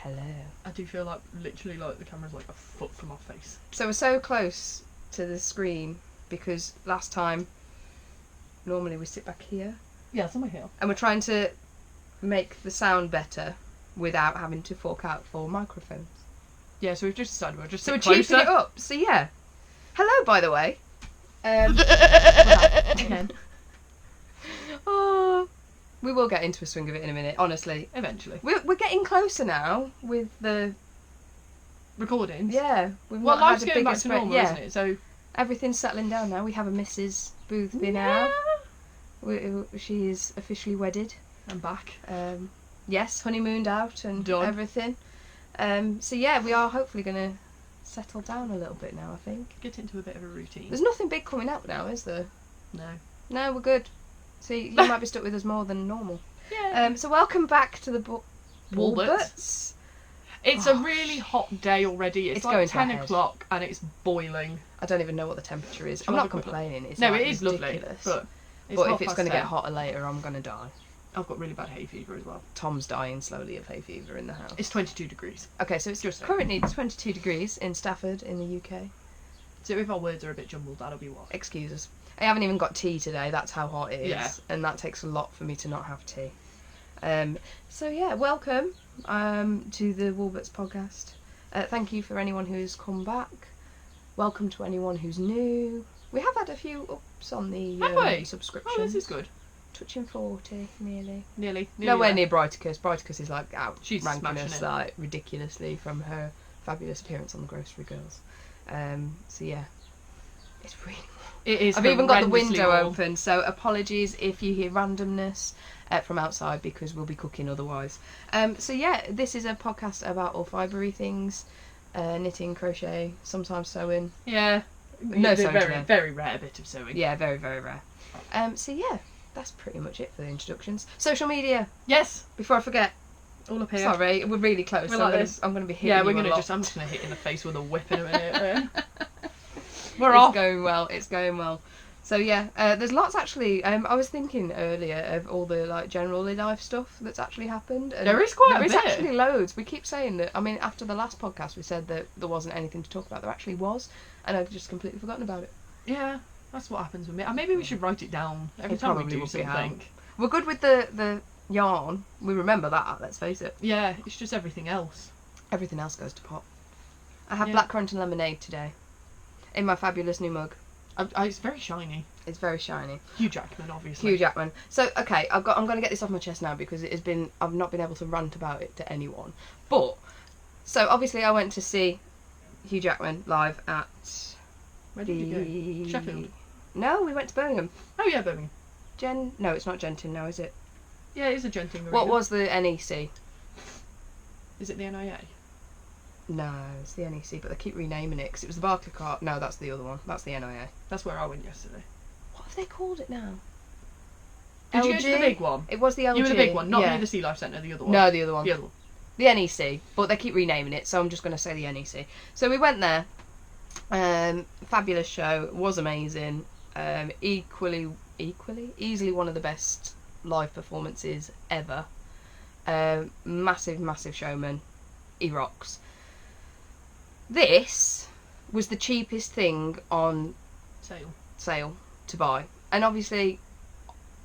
Hello. I do feel like literally like the camera's like a foot from our face. So we're so close to the screen because last time, normally we sit back here. Yeah, somewhere here. And we're trying to make the sound better without having to fork out 4 microphones. Yeah, so we've just decided we'll just So we're sit cheaping it up. So yeah. Hello, by the way. Again. Oh, we will get into a swing of it in a minute, honestly. Eventually. We're getting closer now with the recordings. Yeah. Well, life's getting back to normal, isn't it? So everything's settling down now. We have a Mrs. Boothby now. She is officially wedded. I'm back. Yes, honeymooned out and done. Everything. So yeah, we are hopefully going to settle down a little bit now, I think. Get into a bit of a routine. There's nothing big coming out now, is there? No. No, we're good. So you might be stuck with us more than normal. Yeah. So welcome back to the Woolberts. It's a really hot day already. It's like 10 o'clock and it's boiling. I don't even know what the temperature is. I'm not complaining. It's no, like it is ridiculous. lovely. But if it's going to get hotter later, I'm going to die. I've got really bad hay fever as well. Tom's dying slowly of hay fever in the house. It's 22 degrees. Okay, so it's just currently 22 degrees in Stafford in the UK. So if our words are a bit jumbled, that'll be what? Excuse us. I haven't even got tea today, that's how hot it is. Yeah. And that takes a lot for me to not have tea. So yeah, welcome to the Woolberts podcast. Thank you for anyone who's come back. Welcome to anyone who's new. We have had a few ups on the subscriptions. Oh, this is good. Touching 40, nearly. Nearly Nowhere near Brighticus. Brighticus is like out. She's ranking us it. Like ridiculously from her fabulous appearance on the Grocery Girls. So yeah, it's really. It is. I've even got the window open, so apologies if you hear randomness from outside because we'll be cooking otherwise. So yeah, this is a podcast about all fibre-y things, knitting, crochet, sometimes sewing. Yeah. No sewing. Very rare bit of sewing. Yeah, very, very rare. So yeah, that's pretty much it for the introductions. Social media. Yes. Before I forget. All up here. Sorry, we're really close. We're so like I'm going to be hitting I'm just going to hit in the face with a whip in a minute. We're off. It's going well. It's going well. So yeah, there's lots actually. I was thinking earlier of all the like generally life stuff that's actually happened. And there is quite a bit. There is actually loads. We keep saying that. I mean, after the last podcast, we said that there wasn't anything to talk about. There actually was, and I've just completely forgotten about it. Yeah, that's what happens with me. Maybe we should write it down every time we do something. We're good with the yarn. We remember that. Let's face it. Yeah, it's just everything else. Everything else goes to pot. I have blackcurrant and lemonade today, in my fabulous new mug. It's very shiny. It's very shiny. Hugh Jackman, obviously. Hugh Jackman. So okay, I'm going to get this off my chest now because I've not been able to rant about it to anyone. But so obviously I went to see Hugh Jackman live at. Where did you go? Sheffield. No, we went to Birmingham. Oh yeah, Birmingham. No, it's not Genting now, is it? Yeah, it is a Genting arena. What was the NEC? Is it the NIA? No, it's the NEC, but they keep renaming it because it was the Barclaycard. No, that's the other one. That's the NIA. That's where I went yesterday. What have they called it now? Did you go to the big one? It was the LG. You were the big one, not near the Sea Life Centre, the other one. No, the other one. The other one. The NEC, but they keep renaming it, so I'm just going to say the NEC. So we went there. Fabulous show. Was amazing. Easily one of the best live performances ever. Massive showman. He rocks. This was the cheapest thing on sale to buy, and obviously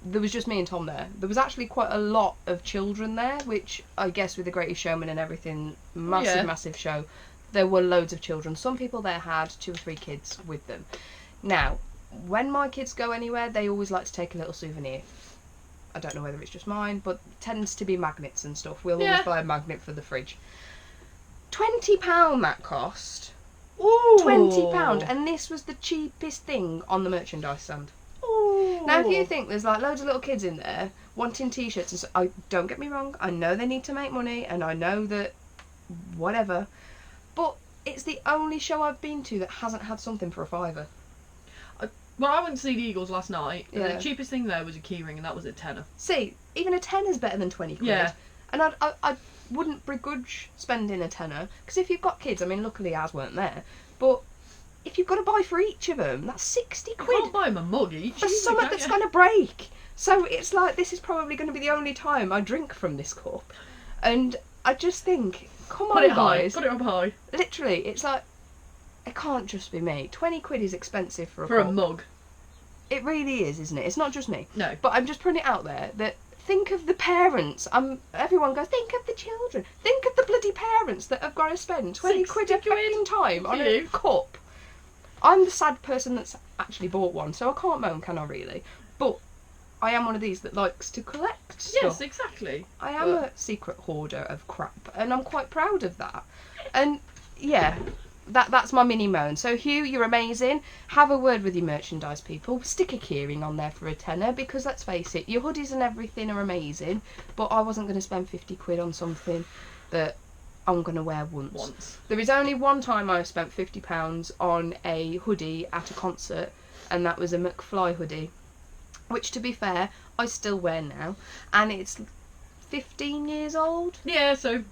there was just me and Tom there. There was actually quite a lot of children there, which I guess with the Greatest Showman and everything, massive show, there were loads of children. Some people there had 2 or 3 kids with them. Now, when my kids go anywhere, they always like to take a little souvenir. I don't know whether it's just mine, but it tends to be magnets and stuff. We'll always buy a magnet for the fridge. £20 that cost. Ooh. £20, and this was the cheapest thing on the merchandise stand. Ooh. Now, if you think there's like loads of little kids in there wanting t-shirts, and so, don't get me wrong, I know they need to make money, and I know that whatever, but it's the only show I've been to that hasn't had something for a £5. Well, I went to see the Eagles last night. Yeah. The cheapest thing there was a keyring, and that was a £10. See, even a £10's better than 20 quid. Yeah. And I wouldn't begrudge spending a £10, because if you've got kids, I mean, luckily ours weren't there, but if you've got to buy for each of them, that's 60 quid. You can't buy them a mug each. For something that's going to break. So it's like, this is probably going to be the only time I drink from this cup. And I just think, come Put on, it high. guys. Put it up high. Literally, it's like, it can't just be me. 20 quid is expensive for a For cup. a mug. It really is, isn't it? It's not just me. No. But I'm just putting it out there that think of the parents. Everyone goes, think of the children. Think of the bloody parents that have got to spend 20 quid a fucking time on a cup. I'm the sad person that's actually bought one, so I can't moan, can I really? But I am one of these that likes to collect stuff. Yes, exactly. I am a secret hoarder of crap, and I'm quite proud of that. And yeah, that's my mini moan. So Hugh, you're amazing. Have a word with your merchandise people. Stick a keyring on there for a tenner, because let's face it, your hoodies and everything are amazing, but I wasn't going to spend 50 quid on something that I'm going to wear once. There is only one time I've spent £50 on a hoodie at a concert, and that was a McFly hoodie, which, to be fair, I still wear now, and it's 15 years old. Yeah, so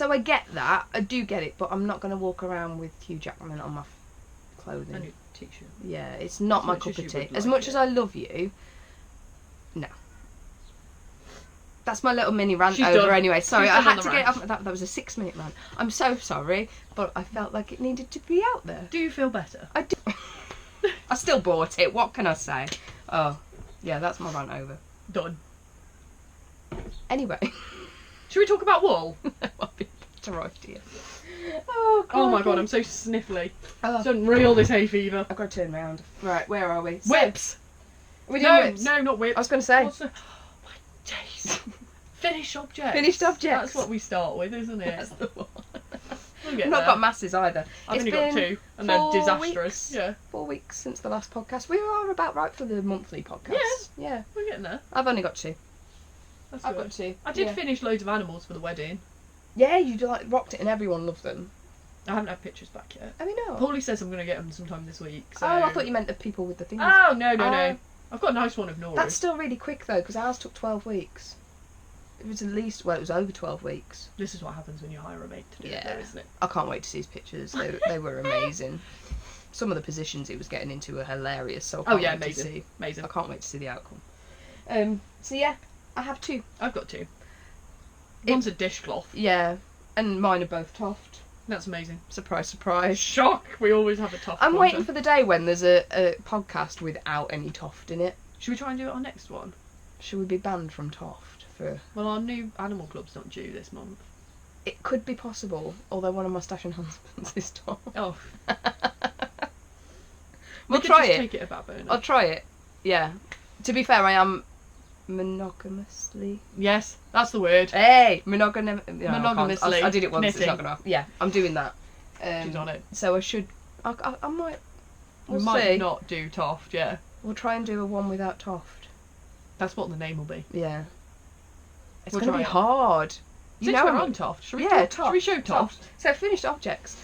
I get that. I do get it, but I'm not going to walk around with Hugh Jackman on my clothing. And your t-shirt. Yeah, it's not my cup of tea. As much as I love you, no. That's my little mini rant over anyway. Sorry, I had to get it off. That was a 6-minute rant. I'm so sorry, but I felt like it needed to be out there. Do you feel better? I do. I still bought it. What can I say? Oh, yeah, that's my rant over. Done. Anyway. Should we talk about wool? I'll be better idea. Oh, God. Oh my God, I'm so sniffly. Oh. Don't reel this hay fever. I've got to turn around. Right, where are we? Whips. Are we doing whips? No, not whips. I was going to say. What's the... Oh, my days. Finished objects. Finished objects. That's what we start with, isn't it? That's the one. We'll I've not got masses either. I've only got 2, and they're disastrous. Yeah. 4 weeks since the last podcast. We are about right for the monthly podcast. Yeah. We're getting there. I've only got 2. I've got 2. I did finish loads of animals for the wedding. Yeah, you rocked it, and everyone loved them. I haven't had pictures back yet. Have you not? Paulie says I'm going to get them sometime this week. So... Oh, I thought you meant the people with the things. Oh, no. I've got a nice one of Nora's. That's still really quick, though, because ours took 12 weeks. It was it was over 12 weeks. This is what happens when you hire a mate to do it, though, isn't it? I can't wait to see his pictures. They were amazing. Some of the positions he was getting into were hilarious, so I can't wait to see. Amazing. I can't wait to see the outcome. So yeah, I have 2. I've got 2. One's a dishcloth. Yeah, and mine are both Toft. That's amazing. Surprise, surprise. Shock! We always have a Toft. I'm waiting for the day when there's a podcast without any Toft in it. Should we try and do it our next one? Should we be banned from Toft for... Well, our new animal club's not due this month. It could be possible, although one of my stash and husbands is Toft. Oh. We'll try it. Take it a back burner. I'll try it. Yeah. To be fair, I am monogamously. Yes, that's the word. Hey, monogamously. Monogamously. I did it once. Knitting. It's not gonna. Yeah, I'm doing that. She's on it. So I should. I might. We We'll might see. not do Toft. Yeah. We'll try and do a one without Toft. That's what the name will be. Yeah. It's We'll gonna try be it. hard. Since we're on Toft, should we? Yeah, Should we show Toft? So finished objects.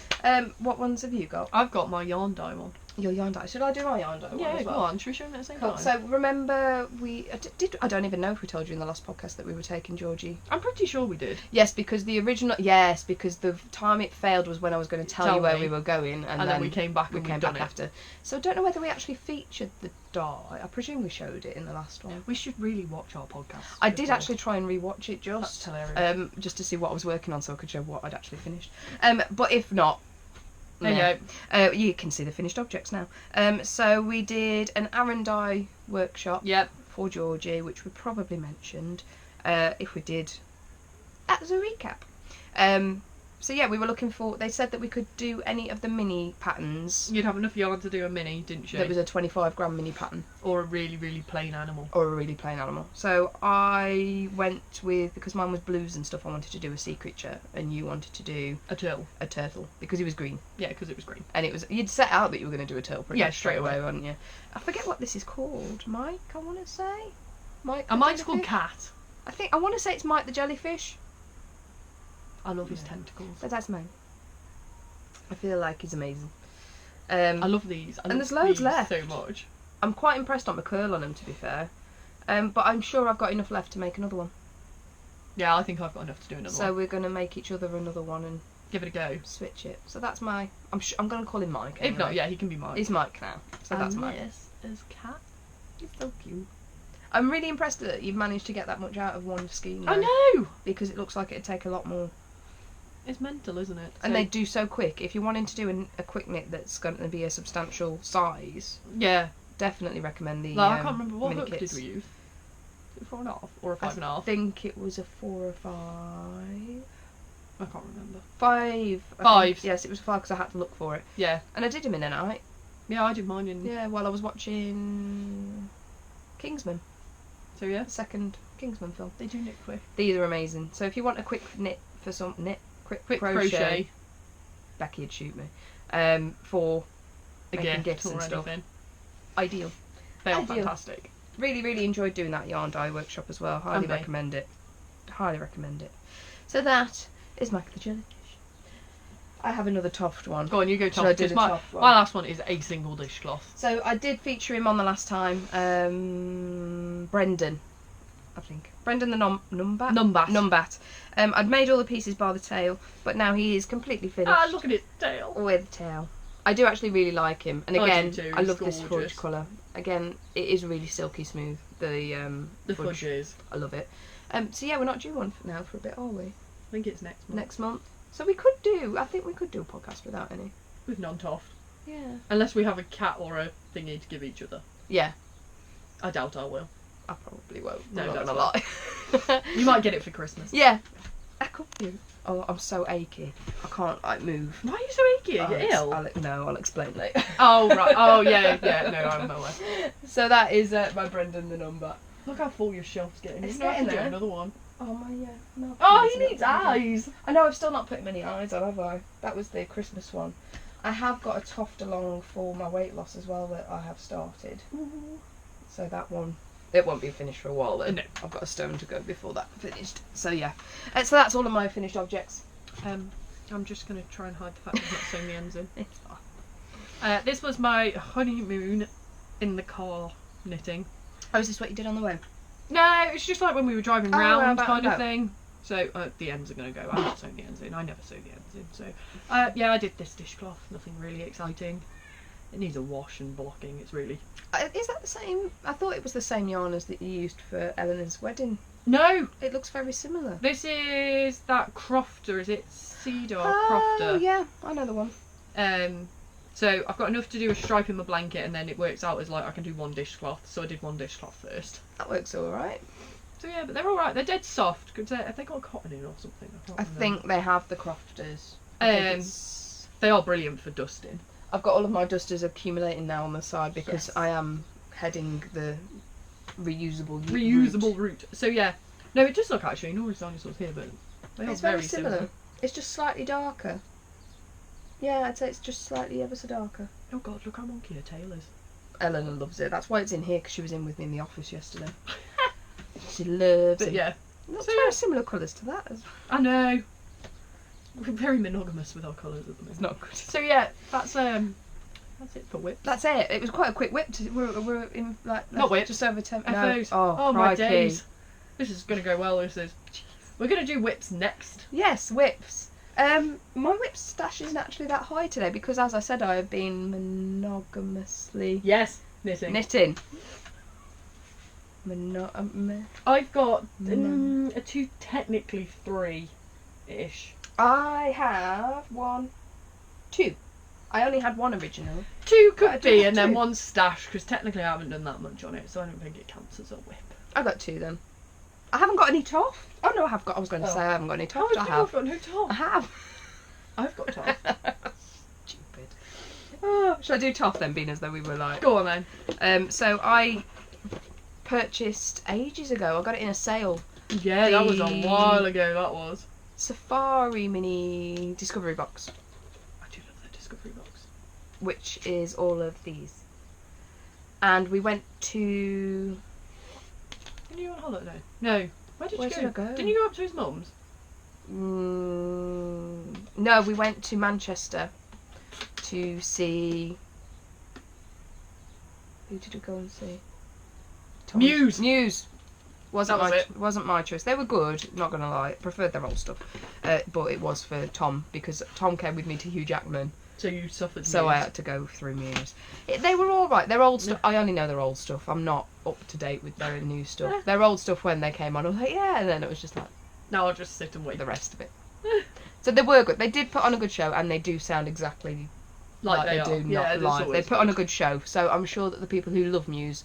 What ones have you got? I've got my yarn dye one. Your yarn dye. Should I do my yarn dye one Yeah, as well? go on. Should we show them at the same Cool. time? So remember I don't even know if we told you in the last podcast that we were taking Georgie. I'm pretty sure we did. Yes, because the time it failed was when I was going to tell you where we were going, and then we came back. we came back after. So I don't know whether we actually featured the dye. I presume we showed it in the last one. We should really watch our podcast. I did actually try and rewatch it That's hilarious. just to see what I was working on, so I could show what I'd actually finished. But if not. There you go. You can see the finished objects now. So we did an Aran dye workshop for Georgie, which we probably mentioned. If we did, as a recap. So yeah, we were looking for. They said that we could do any of the mini patterns. You'd have enough yarn to do a mini, didn't you? There was a 25-gram mini pattern. Or a really, really plain animal. Or a really plain animal. So I went with, because mine was blues and stuff, I wanted to do a sea creature, and you wanted to do a turtle, because he was green. Yeah, because it was green. And you'd set out that you were going to do a turtle pretty much straight away, weren't you? I forget what this is called. Mike, I want to say. Mike. Mine's called Cat. I want to say it's Mike the jellyfish. I love his tentacles. But that's mine. I feel like he's amazing. I love these. And there's loads left. So much. I'm quite impressed on the curl on them, to be fair. But I'm sure I've got enough left to make another one. Yeah, I think I've got enough to do another one. So we're going to make each other another one and give it a go. Switch it. So that's my. I'm going to call him Mike. Anyway. If not, yeah, he can be Mike. He's Mike now. So that's mine. Yes, as Cat. He's so cute. I'm really impressed that you've managed to get that much out of one scheme. Though, I know! because it looks like it'd take a lot more. It's mental, isn't it? And they do so quick. If you're wanting to do a quick knit that's going to be a substantial size, yeah, definitely recommend the. I can't remember what mini hook kits. did we use. 4.5 or a 5.5? I think it was a 4 or 5. I can't remember. 5. 5. Yes, it was 5 because I had to look for it. Yeah. And I did them in a night. Yeah, I did mine in. Yeah, while I was watching Kingsman. So yeah, The second Kingsman film. they do knit quick. These are amazing. So if you want a quick knit for some quick crochet, Becky'd shoot me. For A making gift gifts or and stuff. anything. Ideal. They are Ideal. fantastic. Really, really enjoyed doing that yarn dye workshop as well. Highly Okay. recommend it. Highly recommend it. So that is Mac the Jellyfish. I have another Toft one. Go on, you go Should I Toft. do Because the my Toft one? last one is a single dishcloth. So I did feature him on the last time. Brendan, I think. Brendan the Numbat? Numbat. I'd made all the pieces bar the tail, but now he is completely finished. Ah, look at his tail. With the tail. I do actually really like him. And I again, do too, I he's love this fudge gorgeous. colour. Again, it is really silky smooth. The fudge is. I love it. So yeah, we're not due one now for a bit, are we? I think it's next month. Next month. So I think we could do a podcast without any. With non-Toft. Yeah. Unless we have a cat or a thingy to give each other. Yeah. I doubt I will. I probably won't. No, I'm not that's gonna lie. You might get it for Christmas. Yeah. I could do. Oh, I'm so achy. I can't move. Why are you so achy? Are you ill? I'll explain later. Oh, right. Oh, yeah. No, I'm aware. So that is my Brendan the Number. Look how full your shelf's getting. It's You have to getting do there. another one. Oh my no. Oh, he needs eyes. I know I've still not put many eyes on, have I? That was the Christmas one. I have got a Toft along for my weight loss as well that I have started. Ooh. So that one, it won't be finished for a while though. No. I've got a stone to go before that's finished. So yeah. So that's all of my finished objects. I'm just going to try and hide the fact I've not sewn the ends in. It's fine. This was my honeymoon in the car knitting. Oh, is this what you did on the way? No, it's just like when we were driving Oh, round about kind of that. thing. So the ends are going to go. I'm not sewing the ends in. I never sew the ends in. So yeah, I did this dishcloth. Nothing really exciting. It needs a wash and blocking. It's really... Is that the same? I thought it was the same yarn as that you used for Eleanor's wedding. No! It looks very similar. This is that crofter. Is it Cedar Oh, crofter? yeah. I know the one. So I've got enough to do a stripe in my blanket, and then it works out as like I can do one dishcloth. So I did one dishcloth first. That works all right. So yeah, but they're all right. They're dead soft. Have they got cotton in or something? I think they have the crofters. They are brilliant for dusting. I've got all of my dusters accumulating now on the side because Yes. I am heading the reusable route. So yeah, no, it does look actually. Nora's dinosaurs here, but they are It's very similar. similar. It's just slightly darker. Yeah, I'd say it's just slightly ever so darker. Oh god, look how monkey her tail is. Eleanor loves it. That's why it's in here, because she was in with me in the office yesterday. She loves But it. yeah, It looks so very yeah. similar colours to that. I know. We're very monogamous with our colours at the moment. It's not good. So yeah, that's it for whip. That's it. It was quite a quick whip. We're in like Not whip. just over 10. FOs. No. Oh my crikey. days. This is going to go well. This is. We're going to do whips next. Yes, whips. My whip stash isn't actually that high today because, as I said, I have been monogamously Yes, knitting. knitting. I've got No. a two, technically 3-ish. I have 1, 2. I only had 1 original. 2 But I could do be, have and then 2. 1 stash, because technically I haven't done that much on it, so I don't think it counts as a whip. I got 2 then. I haven't got any Toft. Oh no, I have got. I was going to Oh. say I haven't got any Oh, Toft. I have. I've got no top. I have. I've got top. Stupid. Oh, should I do Toft then, being as though we were like? Go on then. So I purchased ages ago. I got it in a sale. Yeah, that was a while ago, that was. Safari mini discovery box, I do love that Discovery box. which is all of these. And we went to. Didn't you go on holiday? No. Where did Where you did I go? Didn't you go up to his mum's? No, we went to Manchester to see. Who did we go and see? Muse. Muse. Wasn't That was it. wasn't my choice. They were good, not gonna lie. Preferred their old stuff, but it was for Tom because Tom came with me to Hugh Jackman, So you suffered. So I had to go through Muse. They were all right. They're old stuff. I only know they're old stuff. I'm not up to date with their new stuff. They're old stuff when they came on. I was like, yeah, and then it was just like, now I'll just sit and wait the rest of it. So they were good. They did put on a good show, and they do sound exactly like they do, not live. They put on a good show, so I'm sure that the people who love Muse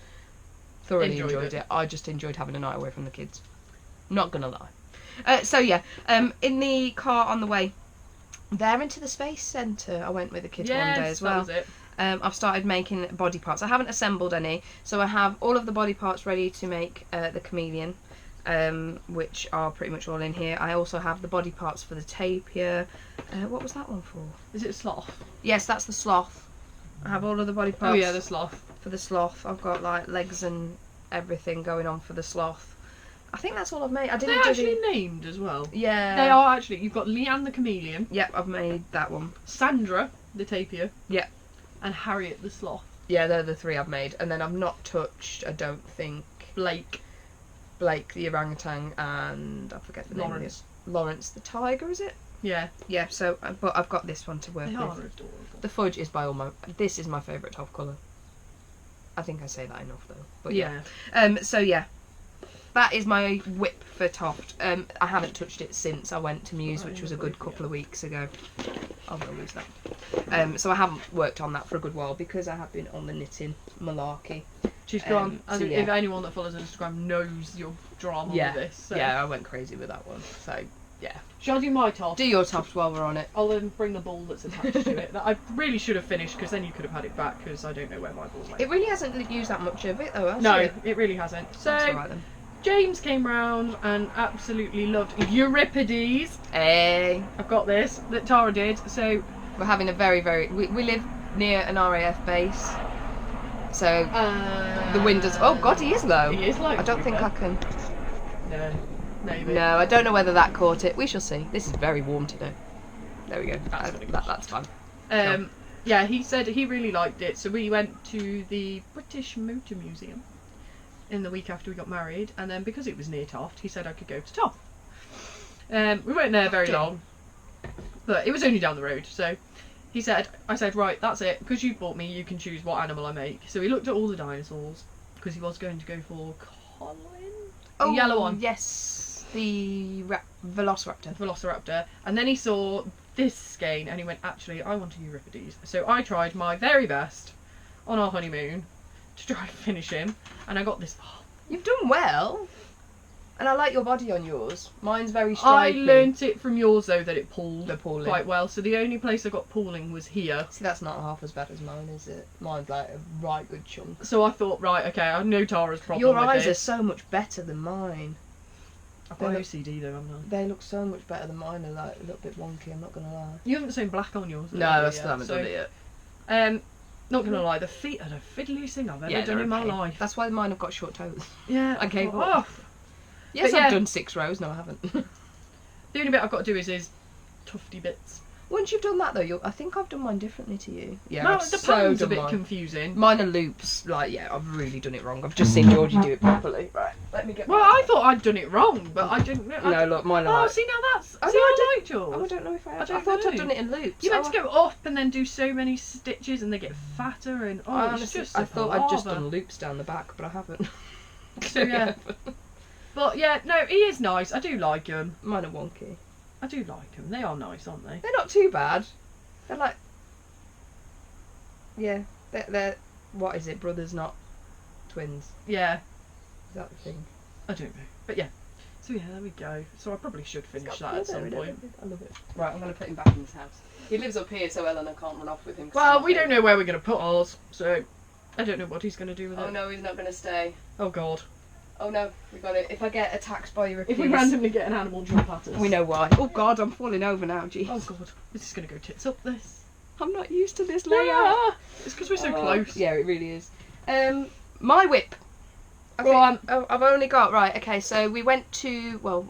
thoroughly enjoyed it. I just enjoyed having a night away from the kids. Not gonna lie. So yeah, in the car on the way there into the Space Centre, I went with the kids one day as well. That was it. I've started making body parts. I haven't assembled any, so I have all of the body parts ready to make the chameleon, which are pretty much all in here. I also have the body parts for the tapir. What was that one for? Is it a sloth? Yes, that's the sloth. I have all of the body parts. Oh yeah, the sloth. For the sloth. I've got like legs and everything going on for the sloth. I think that's all I've made. They're actually named as well. Yeah. They are actually. You've got Leanne the chameleon. Yep, I've made that one. Sandra the tapir. Yep. And Harriet the sloth. Yeah, they're the three I've made. And then I've not touched, I don't think, Blake the orangutan, and I forget the name. Lawrence the tiger, is it? Yeah. Yeah, so, but I've got this one to work They with. are adorable. The fudge is this is my favourite Toft colour. I think I say that enough though. But yeah. So yeah. That is my whip for Toft. I haven't touched it since I went to Muse, which was a good couple of weeks ago. I'll go lose that. So I haven't worked on that for a good while because I have been on the knitting malarkey. She's gone. So, if anyone that follows on Instagram knows your drama with this. So. Yeah, I went crazy with that one. So yeah. Shall I do my Toft? Do your Toft while we're on it. I'll bring the ball that's attached to it. I really should have finished because then you could have had it back because I don't know where my ball went. It really hasn't used that much of it though, has no, it? it really hasn't. So That's all right, then. James came round and absolutely loved Euripides. Hey. I've got this that Tara did. So we're having a very, we live near an RAF base. So the wind does. Oh God, he is low. He is low. I don't think I can. No, maybe. No, I don't know whether that caught it. We shall see. This is very warm today. There we go. That's fine. Yeah, he said he really liked it. So we went to the British Motor Museum in the week after we got married, and then because it was near Toft, he said I could go to Toft. We weren't there very long, but it was only down the road. So I said, right, that's it. Because you bought me, you can choose what animal I make. So he looked at all the dinosaurs because he was going to go for Colin, the yellow one. Yes, the Velociraptor. Velociraptor, and then he saw this skein, and he went, actually, I want a Euripides. So I tried my very best on our honeymoon to try and finish him, and I got this far. You've done well, and I like your body on yours. Mine's very stripy. I learnt it from yours though that it pulled pulling quite well. So the only place I got pulling was here. See, that's not half as bad as mine, is it? Mine's like a right good chunk. So I thought, right, okay, I know Tara's problem. Your with eyes this. are so much better than mine. I've got OCD though, haven't I? They look so much better than mine. They're like a little bit wonky. I'm not gonna lie. You haven't the same black on yours. No, I still haven't done it yet. Not gonna lie, the feet are the fiddliest thing I've ever done in my life. That's why mine have got short toes. Yeah, I gave up. up. Yes, I've done 6 rows. No, I haven't. The only bit I've got to do is tufty bits. Once you've done that though, I think I've done mine differently to you. Yeah, no, the pattern's a bit confusing. Mine are loops. Like, yeah, I've really done it wrong. I've just seen Georgie do it properly. Right, let me get. Well, I thought I'd done it wrong, but I didn't. No, look, mine are. Oh, see now that's. I liked yours. Oh, I don't know if I have. I thought I'd done it in loops. You meant to go up and then do so many stitches, and they get fatter, and it's just. I thought I'd just done loops down the back, but I haven't. So yeah. But yeah, no, he is nice. I do like him. Mine are wonky. I do like them. They are nice, aren't they? They're not too bad. They're like, yeah, they're what is it? Brothers, not twins. Yeah. Is that the thing? I don't know, but yeah. So yeah, there we go. So I probably should finish that at some point. I love it. Right, I'm gonna put him back in his house. He lives up here, so Eleanor can't run off with him. Well, we don't know where we're gonna put ours, so I don't know what he's gonna do with it. Oh no, he's not gonna stay. Oh God. Oh no, we got it. If I get attacked by Euripides... If we randomly get an animal jump at us. We know why. Oh God, I'm falling over now, jeez. Oh God, this is going to go tits up, this. I'm not used to this layout. It's because we're so close. Yeah, it really is. My whip. I've only got... Right, okay, so we went to... Well,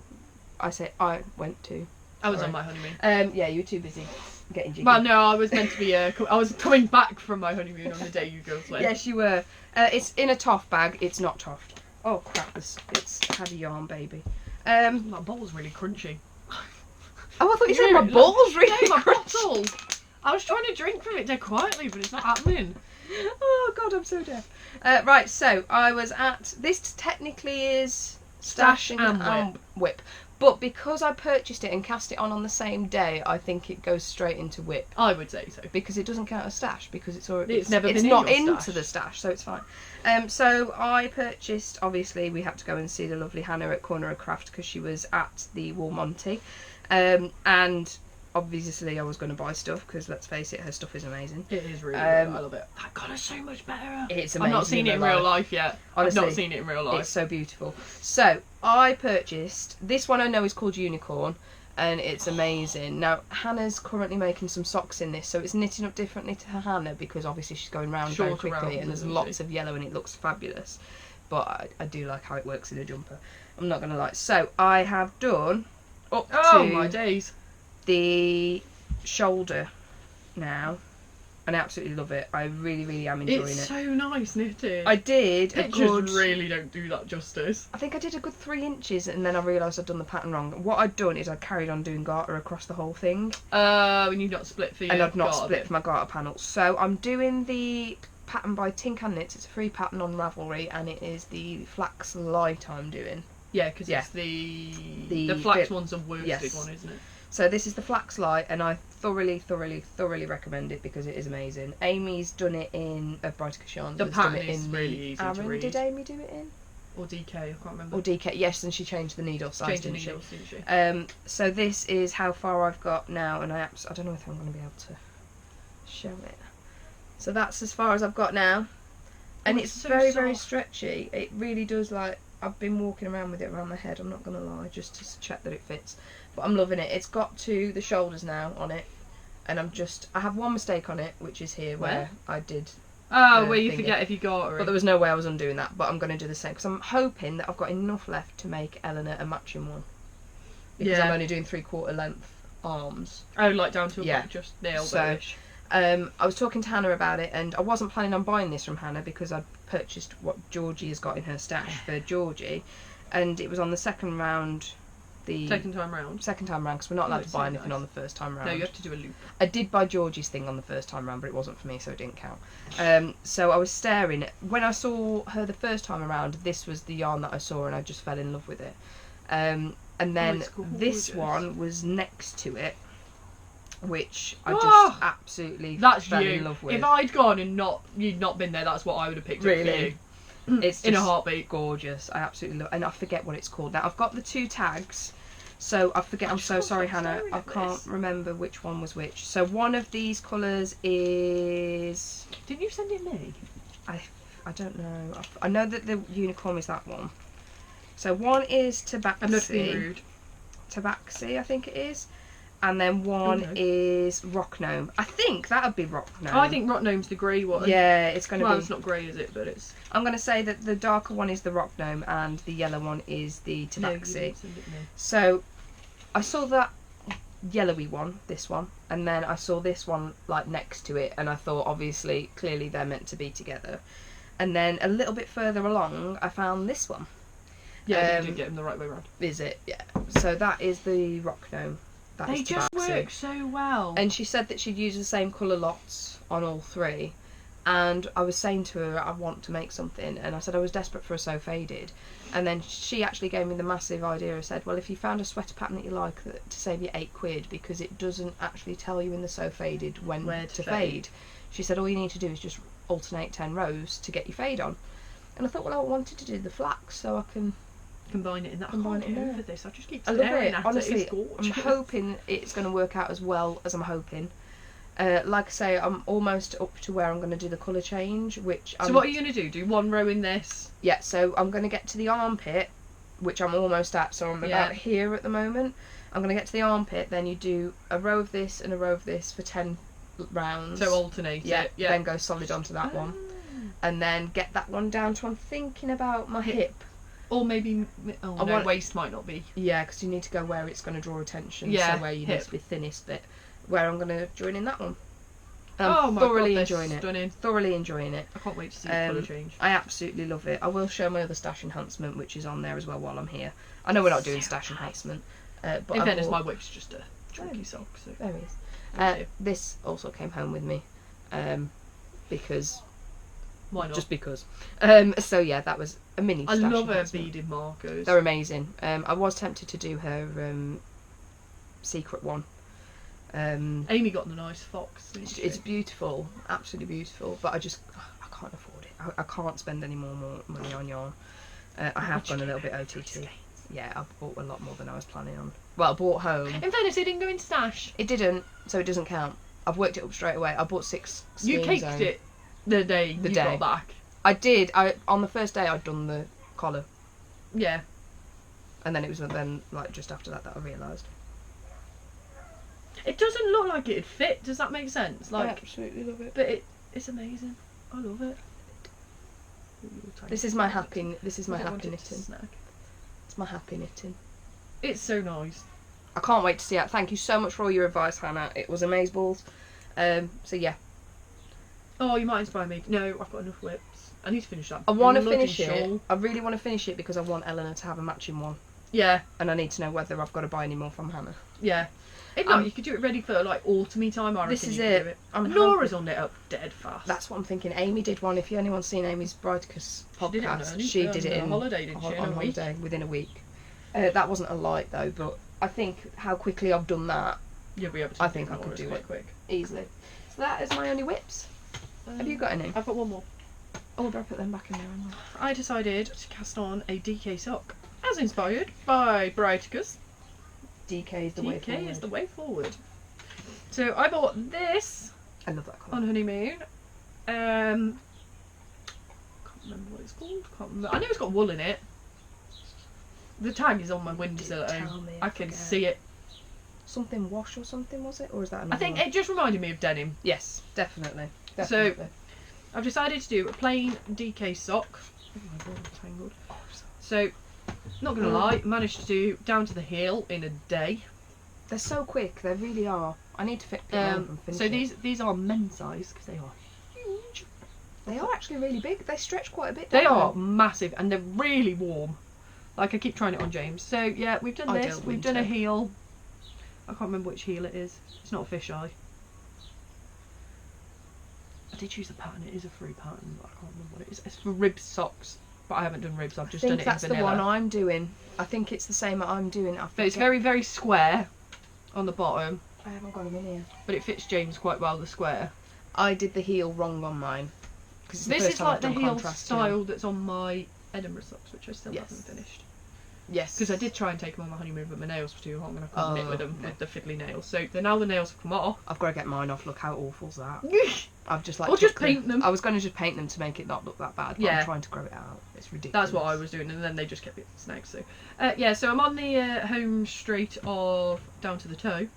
I went to... I was on my honeymoon. Yeah, you were too busy getting jiggy. Well, no, I was meant to be... I was coming back from my honeymoon on the day you girls went. Yes, you were. It's in a Toft bag. It's not Toft. Oh crap! It's had a yarn, baby. My bowl's really crunchy. Oh, I thought you said my ball's really my crunchy. bottle. I was trying to drink from it dead quietly, but it's not happening. Oh God, I'm so deaf. Right, so I was at, this technically is Stash and Whip. But because I purchased it and cast it on the same day, I think it goes straight into Whip. I would say so. Because it doesn't count as Stash, because it's already... It's never been it's in not your into stash. the Stash, so it's fine. So I purchased, obviously, we had to go and see the lovely Hannah at Corner of Craft because she was at the Woolmonty. And obviously I was going to buy stuff because, let's face it, her stuff is amazing. It is really good. I love it. That colour's so much better. It's amazing. I've not seen it in real life yet. Honestly, I've not seen it in real life. It's so beautiful. So I purchased this one. I know is called Unicorn, and it's amazing. Now Hannah's currently making some socks in this, so it's knitting up differently to Hannah because obviously she's going round very quickly, and there's lots of yellow and it looks fabulous. But I do like how it works in a jumper. I'm not gonna lie. So I have done up to my days. the shoulder now, and I absolutely love it. I really, really am enjoying it. It's so nice knitted. I did a Pictures good... really don't do that justice. I think I did a good 3 inches, and then I realised I'd done the pattern wrong. What I'd done is I carried on doing garter across the whole thing. And you've not split for your And I've not garter split bit. for my garter panel. So I'm doing the pattern by Tink and Knits. It's a free pattern on Ravelry, and it is the Flax Light I'm doing. Yeah, because it's the flax one's a worsted one, isn't it? So this is the Flax Light, and I thoroughly recommend it because it is amazing. Amy's done it in Brighter Cashon. The pattern is really easy to read. Did Amy do it in? Or DK, I can't remember. Or DK, yes, and she changed the needle size, didn't she? Didn't she? So this is how far I've got now, and I don't know if I'm going to be able to show it. So that's as far as I've got now, and it's so very, soft. very stretchy. It really does, like, I've been walking around with it around my head, I'm not going to lie, just to check that it fits. But I'm loving it. It's got to the shoulders now on it, and I have one mistake on it, which is here where I did... Oh, where you forget if you garter it. But there was no way I was undoing that, but I'm going to do the same, because I'm hoping that I've got enough left to make Eleanor a matching one. Because I'm only doing 3/4 length arms. Oh, like down to a just the elbow-ish. I was talking to Hannah about it, and I wasn't planning on buying this from Hannah because I'd purchased what Georgie has got in her stash for Georgie, and it was on the second round. Second time round, because we're not allowed to buy anything on the first time round. No, you have to do a loop. I did buy Georgie's thing on the first time round, but it wasn't for me, so it didn't count. So I was staring. When I saw her the first time around, this was the yarn that I saw, and I just fell in love with it. And then this one was next to it, which I just absolutely fell in love with. If I'd gone and you'd not been there, that's what I would have picked up for you. It's in a heartbeat. Gorgeous. I absolutely love it. And I forget what it's called now. I've got the 2 tags, so I forget. I'm so sorry, Hannah. I can't remember which one was which. So one of these colours is... Didn't you send it me? I don't know. I know that the unicorn is that one. So one is Tabaxi. I'm not being rude. Tabaxi, I think it is. And then one is Rock Gnome. I think that would be Rock Gnome. Oh, I think Rock Gnome's the grey one. Yeah, it's going to be... Well, it's not grey, is it? But it's... I'm going to say that the darker one is the Rock Gnome and the yellow one is the Tabaxi. No, you didn't send it me. So I saw that yellowy one, this one, and then I saw this one like next to it, and I thought obviously, clearly they're meant to be together. And then a little bit further along, I found this one. Yeah, you did get them the right way around. Is it? Yeah. So that is the Rock Gnome. They just work so well. And she said that she'd use the same colour lots on all 3. And I was saying to her, I want to make something. And I said I was desperate for a So Faded. And then she actually gave me the massive idea and said, well, if you found a sweater pattern that you like, to save you £8, because it doesn't actually tell you in the So Faded when to fade. She said all you need to do is just alternate 10 rows to get your fade on. And I thought, well, I wanted to do the flax so I can... combine it in that. Combine it over this. I just keep I love staring it. at Honestly, it. It's gorgeous. I'm hoping it's going to work out as well as I'm hoping. Like I say, I'm almost up to where I'm going to do the colour change, which... So what are you going to do? Do 1 row in this? Yeah, so I'm going to get to the armpit, which I'm almost at, so I'm about here at the moment. I'm going to get to the armpit, then you do a row of this and a row of this for 10 rounds. So alternate it. Yeah. Then go solid onto that one. And then get that one down to, I'm thinking about my hip. Or maybe, waist might not be. Yeah, because you need to go where it's going to draw attention. So where you need to be thinnest bit. Where I'm going to join in that one. I'm thoroughly enjoying it. Stunning. Thoroughly enjoying it. I can't wait to see the colour change. I absolutely love it. I will show my other stash enhancement, which is on there as well while I'm here. I know we're not doing stash enhancement. But in fairness, my whip's just a chunky socks. So. There is. Thank you. This also came home with me, because Why not? just because. So yeah, that was a mini. I stash love her enhancement. beaded markers. They're amazing. I was tempted to do her secret one. Amy got the nice fox. It's beautiful, absolutely beautiful. But I can't afford it. I can't spend any more money on yarn. I have gone a little bit OTT. Yeah, I've bought a lot more than I was planning on. Well, I bought home. In fairness, it didn't go into stash. It didn't, so it doesn't count. I've worked it up straight away. I bought 6 You skeins caked home. it the day you got back. I did. On the first day I'd done the collar, Yeah. and then it was like just after that I realised. It doesn't look like it'd fit. Does that make sense? Like, I absolutely love it. but it's amazing. I love it. This is my happy. This is my I don't happy want it to knitting. snag. It's my happy knitting. It's so nice. I can't wait to see it. Thank you so much for all your advice, Hannah. It was amazeballs. So yeah, Oh, you might inspire me. No, I've got enough whips. I need to finish that. I want to bloody finish it. shawl. I really want to finish it because I want Eleanor to have a matching one, Yeah, and I need to know whether I've got to buy any more from Hannah. yeah. If not, you could do it ready for like autumny time. I reckon This is you could it. do it. I'm And Nora's on it up dead fast. That's what I'm thinking. Amy did one. If anyone's seen Amy's Bridecast podcast, she did it on in holiday, didn't she? In on a week. holiday within a week. That wasn't a light though, but I think how quickly I've done that You'll be able to. I think I could Nora's do quite it. quick. easily. So that is my only whips. Have you got any? I've got one more. Oh, do I put them back in there? I decided to cast on a DK sock, as inspired by Bridecast. DK is the way DK forward. is the way forward. So I bought this I love that colour. on Honeymoon. Can't remember what it's called. Can't remember. I know it's got wool in it. The tag is on my windowsill at Tell home. me, I can forget. see it. Something wash or something, was it? Or is that another I think one? it just reminded me of denim. Yes, definitely. So- Definitely. I've decided to do a plain DK sock. Oh my god, it's tangled. So, not gonna lie, managed to do down to the heel in a day. They're so quick, they really are. I need to pick them up and finish So it. these are men's size because they are huge. They are actually really big. They stretch quite a bit. They don't are massive and they're really warm. Like I keep trying it on James. So yeah, we've done Ideal this. We've done a winter. heel. I can't remember which heel it is. It's not a fisheye. I did choose the pattern. It is a free pattern, but I can't remember what it is. It's for rib socks, but I haven't done ribs. I've just I done think it in that's vanilla. the one I'm doing. I think it's the same that I'm doing. But it's very, very square on the bottom, I haven't got them in here. but it fits James quite well, the square. I did the heel wrong on mine. 'Cause it's the This first is time like I've the done heel contrast style that's on my Edinburgh socks, which I still Yes. haven't finished. Yes. Because I did try and take them on my honeymoon, but my nails were too long and I couldn't knit with them okay. with the fiddly nails. So now the nails have come off. I've got to get mine off. Look how awful's that. I've just like. Or just took paint them. I was going to just paint them to make it not look that bad. But Yeah. I'm trying to grow it out. It's ridiculous. That's what I was doing, and then they just kept it snagged. So, yeah, so I'm on the home straight of down to the toe.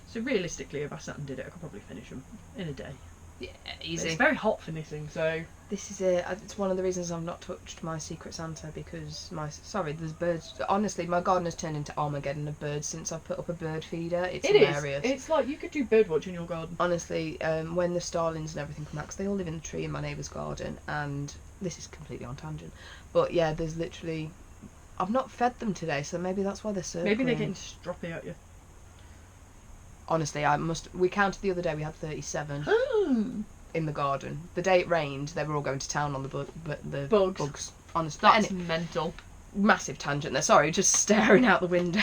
So realistically, if I sat and did it, I could probably finish them in a day. Yeah, But easy. it's very hot for knitting, so This is it. It's one of the reasons I've not touched my Secret Santa because there's birds. Honestly, my garden has turned into Armageddon of birds since I've put up a bird feeder. It's it is. hilarious. It's like you could do birdwatch in your garden. Honestly, when the starlings and everything come out, 'cause they all live in the tree in my neighbour's garden, and this is completely on tangent, but yeah, there's literally. I've not fed them today, so maybe that's why they're circling. Maybe they're getting stroppy at you. Honestly, we counted the other day. We had 37 in the garden. The day it rained, they were all going to town on the bugs. Honestly, That's and mental. massive tangent there. Sorry, just staring out the window.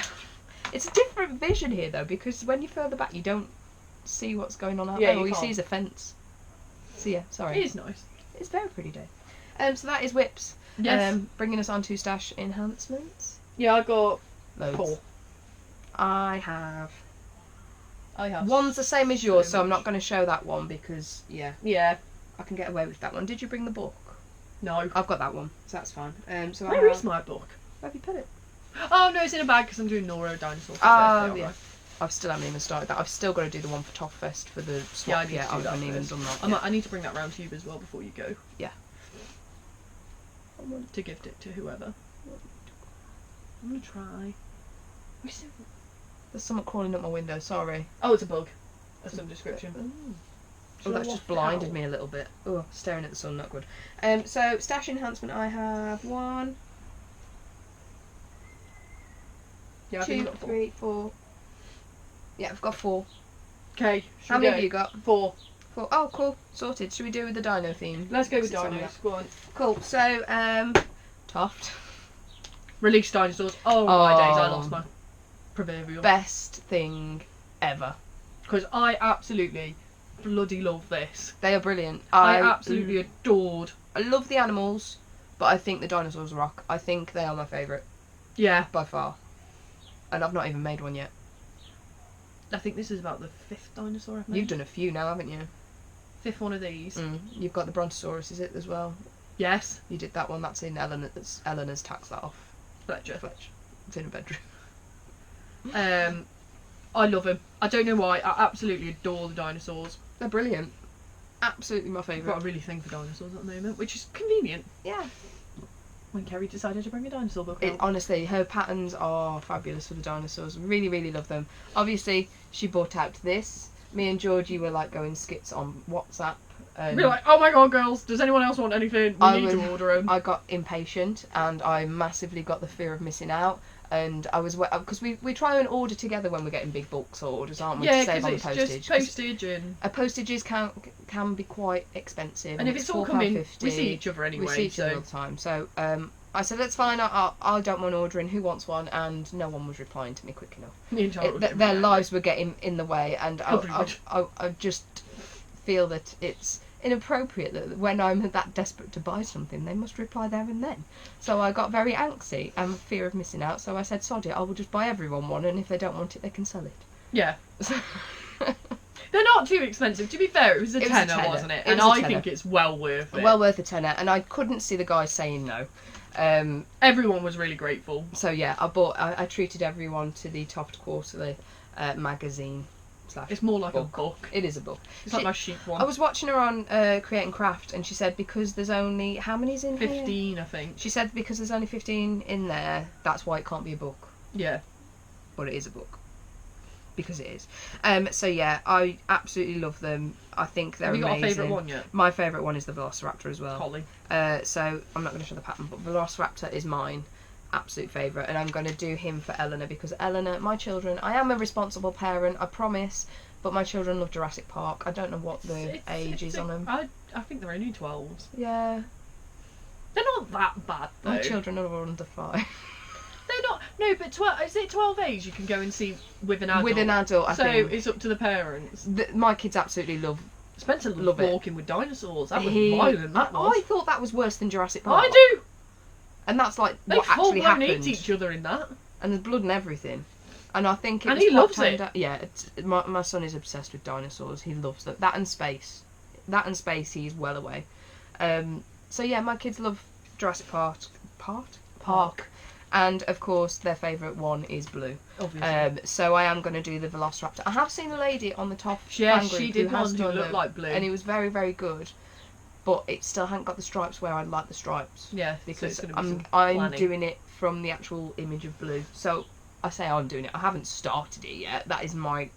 It's a different vision here though, because when you're further back, you don't see what's going on out Yeah, there. you All you can't. see is a fence. So yeah, sorry. It is nice. It's a very pretty day. So that is whips. Yes. Bringing us on to stash enhancements. Yeah, I got Loads. 4. I have. I have. One's the same as yours, so I'm much. not going to show that one because yeah, Yeah. I can get away with that one. Did you bring the book? No. I've got that one, so that's fine. So Where is my book? Where have you put it? Oh no, it's in a bag because I'm doing Nora Dinosaur. for Oh birthday, aren't yeah. I? I've still haven't even started that. I've still got to do the one for Toft Fest for the swap. Yeah, I need to do I that haven't even first. done that. I, yet. I need to bring that round to you as well before you go. Yeah. To gift it to whoever. I'm gonna try. There's someone crawling up my window. Sorry. Oh, it's a bug of some description. Oh, Shall I that's just walk blinded out? me a little bit. Oh, staring at the sun, not good. So stash enhancement. I have 1, Yeah, I think 2, I've got 4. 3, 4. Yeah, I've got 4. Okay. How many have you got? 4. 4. Oh, cool. Sorted. Should we do with the dino theme? Let's go with Since I'm dinos. Go on. Cool. So, Toft. Release dinosaurs. Oh my days, I lost my proverbial. Best thing ever. Because I absolutely bloody love this. They are brilliant. I absolutely adored. I love the animals, but I think the dinosaurs rock. I think they are my favourite Yeah. by far. And I've not even made one yet. I think this is about the 5th dinosaur I've made. You've done a few now, haven't you? 5th one of these. You've got the Brontosaurus, is it, as well? Yes. You did that one. That's in Eleanor's taxed that off. Fletcher. It's in a bedroom. I love them. I don't know why. I absolutely adore the dinosaurs. They're brilliant. Absolutely my I've favourite. got a really thing for dinosaurs at the moment, which is convenient. Yeah. When Kerry decided to bring a dinosaur book out. Honestly, her patterns are fabulous for the dinosaurs. Really, really love them. Obviously, she brought out this. Me and Georgie were like going skits on WhatsApp. We're like, oh my god, girls, does anyone else want anything? We need to order them. I got impatient and I massively got the fear of missing out. And I was, because we try and order together when we're getting big bulks or orders, aren't we? Yeah, to save on it's postage. just postage and... Postage can be quite expensive. And if it's all coming, we see each other anyway. We see each other all the time. So I said, that's fine, I don't mind ordering, who wants one? And no one was replying to me quick enough. Their lives were getting in the way, and I just feel that it's inappropriate that when I'm that desperate to buy something, they must reply there and then. So I got very angsty and fear of missing out, so I said, sod it, I will just buy everyone one, and if they don't want it, they can sell it. Yeah. They're not too expensive. To be fair, it was a tenner, wasn't it? And I think it's well worth it. Well worth a tenner, and I couldn't see the guys saying no. Everyone was really grateful. So yeah, I treated everyone to the Toft Quarterly magazine. It's more like a book. It is a book. It's like my sheep one. I was watching her on Create and Craft, and she said because there's only... How many's in 15, here? I think. She said because there's only 15 in there, that's why it can't be a book. Yeah. But it is a book. Because it is. So yeah, I absolutely love them. I think they're amazing. Have you got a favourite one yet? My favourite one is the Velociraptor as well. Collie. So I'm not going to show the pattern, but Velociraptor is mine. Absolute favourite, and I'm going to do him for Eleanor because Eleanor, my children, I am a responsible parent, I promise, but my children love Jurassic Park. I don't know what the age is on them. I think they're only 12s. Yeah. They're not that bad though. My children are under 5. They're not. No, but is it 12 age you can go and see with an adult? With an adult, I think. So it's up to the parents. My kids absolutely love. Spencer loved walking with dinosaurs. That was violent. That was. I thought that was worse than Jurassic Park. I do. And that's like they what actually happened. They eat each other in that. And there's blood and everything. And I think he loves it. Yeah, my son is obsessed with dinosaurs. He loves that. That and space. He's well away. So yeah, my kids love Jurassic Park. And of course, their favourite one is Blue. Obviously. So I am going to do the Velociraptor. I have seen a lady on the Toft fan group she did who has one done who looked like Blue, and it was very, very good. But it still hadn't got the stripes where I'd like the stripes. Yeah, because so I'm doing it from the actual image of Blue. So I say I'm doing it. I haven't started it yet. That is my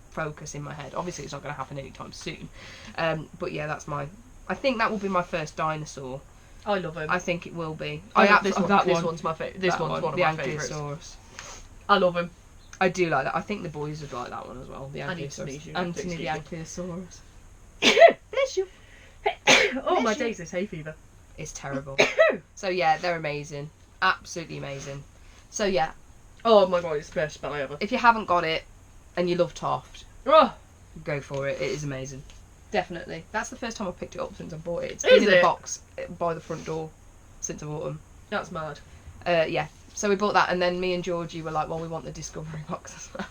focus in my head. Obviously, it's not going to happen anytime soon. But yeah, that's my. I think that will be my first dinosaur. I love him. I think it will be. This one's my favourite. This one's one of my favourites. I love him. I do like that. I think the boys would like that one as well. The Ankylosaurus. Anthony the Ankylosaurus. Bless you. Oh my days, this hay fever. It's terrible. So yeah, they're amazing. Absolutely amazing. So yeah. Oh my god, it's the best spell ever. If you haven't got it and you love Toft, go for it. It is amazing. Definitely. That's the first time I've picked it up since I bought it. It's been in the box by the front door since I bought them. That's mad. Yeah. So we bought that, and then me and Georgie were like, well, we want the Discovery box as well.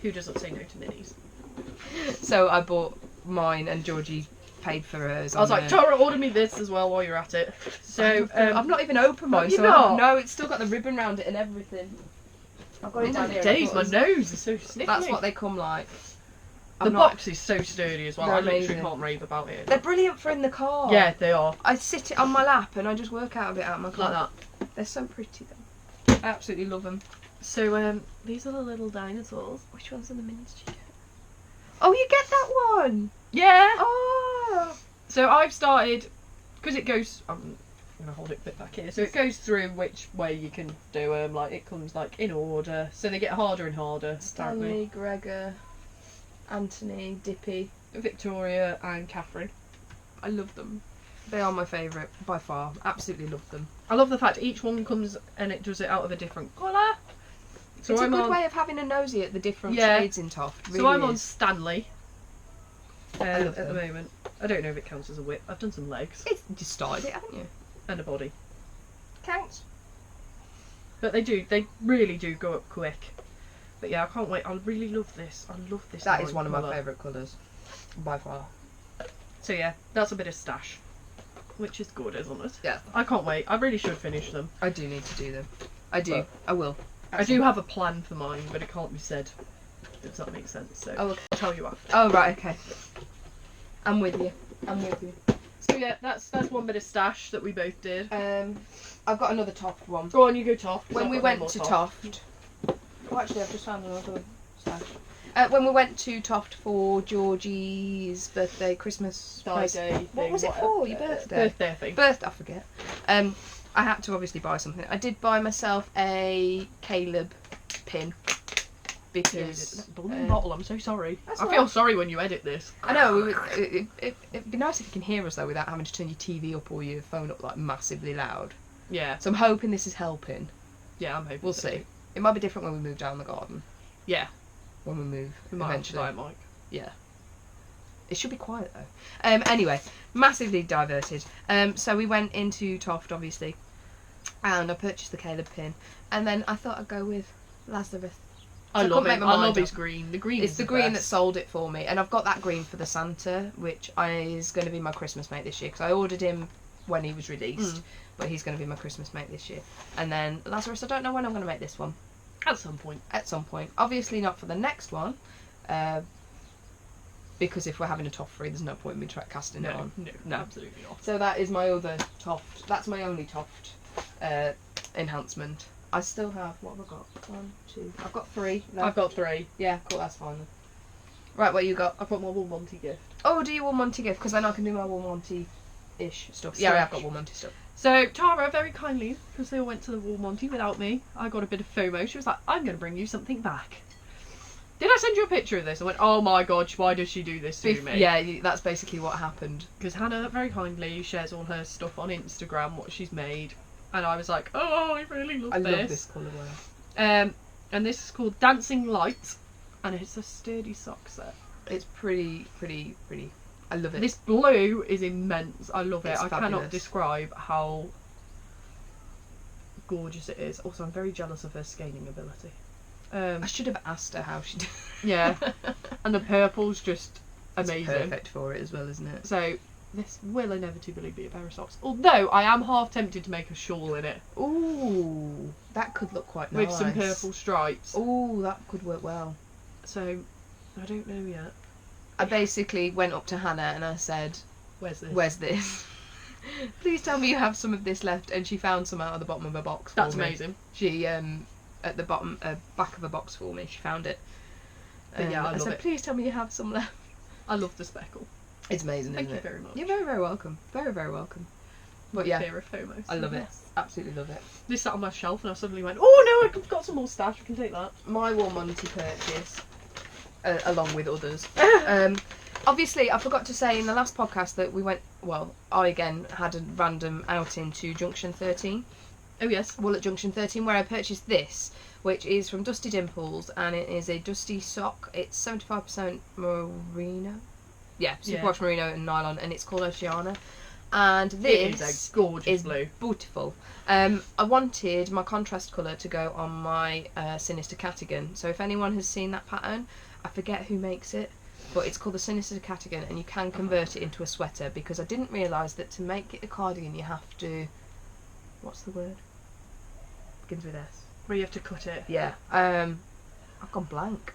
Who doesn't say no to minis? So I bought mine, and Georgie paid for hers. I was like, Tara, order me this as well while you're at it. So I've not even opened mine. No, it's still got the ribbon round it and everything. I've got it down here. Days, my nose is so sniffy. That's what they come like. The box is so sturdy as well. I literally amazing. can't rave about it. They're brilliant for in the car. Yeah, they are. I sit it on my lap and I just work out of it out of my car. Like that. They're so pretty though. I absolutely love them. So these are the little dinosaurs. Which ones are the minis did you get? Oh, you get that one. Yeah. Oh. So I've started because it goes. I'm gonna hold it a bit back here. So it goes through which way you can do them. Like it comes like in order. So they get harder and harder. Stanley, Gregor. Anthony, Dippy. Victoria and Catherine. I love them. They are my favourite by far. Absolutely love them. I love the fact each one comes and it does it out of a different colour. So it's I'm a good on, way of having a nosy at the different shades in Toft. Really so I'm is. on Stanley at the them. moment. I don't know if it counts as a whip. I've done some legs You just started it, haven't you? and a body. Counts. But they really do go up quick. But yeah, I can't wait. I really love this. I love this. That is lime one of my colour. favourite colours. By far. So yeah, that's a bit of stash. Which is good, isn't it? Yeah. I can't wait. I really should finish them. I do need to do them. I do. But I will. I do have a plan for mine, but it can't be said. Does that make sense? So Oh, okay. I'll tell you after. Oh, right, okay. I'm with you. So yeah, that's one bit of stash that we both did. I've got another Toft one. Go on, you go Toft. When we went to Toft. Oh, actually, I've just found another stash. When we went to Toft for Georgie's birthday, Christmas Day What thing, was it for? Your birthday? Birthday thing. I forget. I had to obviously buy something. I did buy myself a Caleb pin because Blue bottle. I'm so sorry. That's I all feel right. sorry when you edit this. I know it'd be nice if you can hear us though without having to turn your TV up or your phone up like massively loud. Yeah. So I'm hoping this is helping. Yeah, I'm hoping. We'll so. see. It might be different when we move down the garden. Yeah. When we move We might eventually. have to buy a mic. Yeah. It should be quiet though. Anyway, massively diverted. So we went into Toft obviously, and I purchased the Caleb pin, and then I thought I'd go with Lazarus. I So love couldn't it. make my I mind love up. his green. The green. It's is the green that best. sold it for me, and I've got that green for the Santa, which is going to be my Christmas mate this year because I ordered him when he was released, but he's going to be my Christmas mate this year. And then Lazarus, I don't know when I'm going to make this one. At some point. At some point, obviously not for the next one, because if we're having a Toft free, there's no point in me casting it on. No, absolutely not. So that is my other Toft. That's my only Toft enhancement. I still have, what have I got? 1, 2. I've got 3. left. I've got 3. Yeah, cool. That's fine then. Right, what you got? I've got my Wool Monty gift. Oh, do you Wool Monty gift? Because then I can do my Wool Monty-ish stuff. Yeah, I've got Wool Monty stuff. So Tara, very kindly, because they all went to the Wool Monty without me, I got a bit of FOMO. She was like, "I'm going to bring you something back." Did I send you a picture of this? I went, "Oh my god, why does she do this to me?" Yeah, that's basically what happened. Because Hannah very kindly shares all her stuff on Instagram, what she's made, and I was like, "Oh, I really love this." I love this colourway. And this is called Dancing Light, and it's a sturdy sock set. It's pretty. I love it. This blue is immense. I love it. It's I fabulous. cannot describe how gorgeous it is. Also, I'm very jealous of her scaling ability. I should have asked her how she did. Yeah, and the purple's just amazing. It's perfect for it as well, isn't it? So this will inevitably be a pair of socks. Although I am half tempted to make a shawl in it Ooh, that could look quite nice. with some purple stripes. Ooh, that could work well. So I don't know yet. I basically went up to Hannah and I said, Where's this? "Where's this? Please tell me you have some of this left." And she found some out of the bottom of her box. That's for me. amazing. She at the bottom back of a box for me. She found it. But yeah, I love said, it. "Please tell me you have some left." I love the speckle. It's amazing, Thank isn't you it? very much. You're very, very welcome. Very, very welcome. But yeah, Fear of FOMO. I love it. Yes. Absolutely love it. This sat on my shelf and I suddenly went, "Oh no, I've got some more stash. I can take that." My Wool Monty purchase, along with others. Obviously, I forgot to say in the last podcast that we went. Well, I again had a random outing to Junction 13. Oh yes. Wool at Junction 13, where I purchased this, which is from Dusty Dimples, and it is a dusty sock. It's 75% merino. Yeah, superwash merino and nylon, and it's called Oceana. And this It is a gorgeous blue. Beautiful. I wanted my contrast colour to go on my Sinister Cardigan. So if anyone has seen that pattern, I forget who makes it, but it's called the Sinister Cardigan, and you can convert it into a sweater, because I didn't realise that to make it a cardigan you have to... What's the word? Begins with S. Where you have to cut it. Yeah. I've gone blank.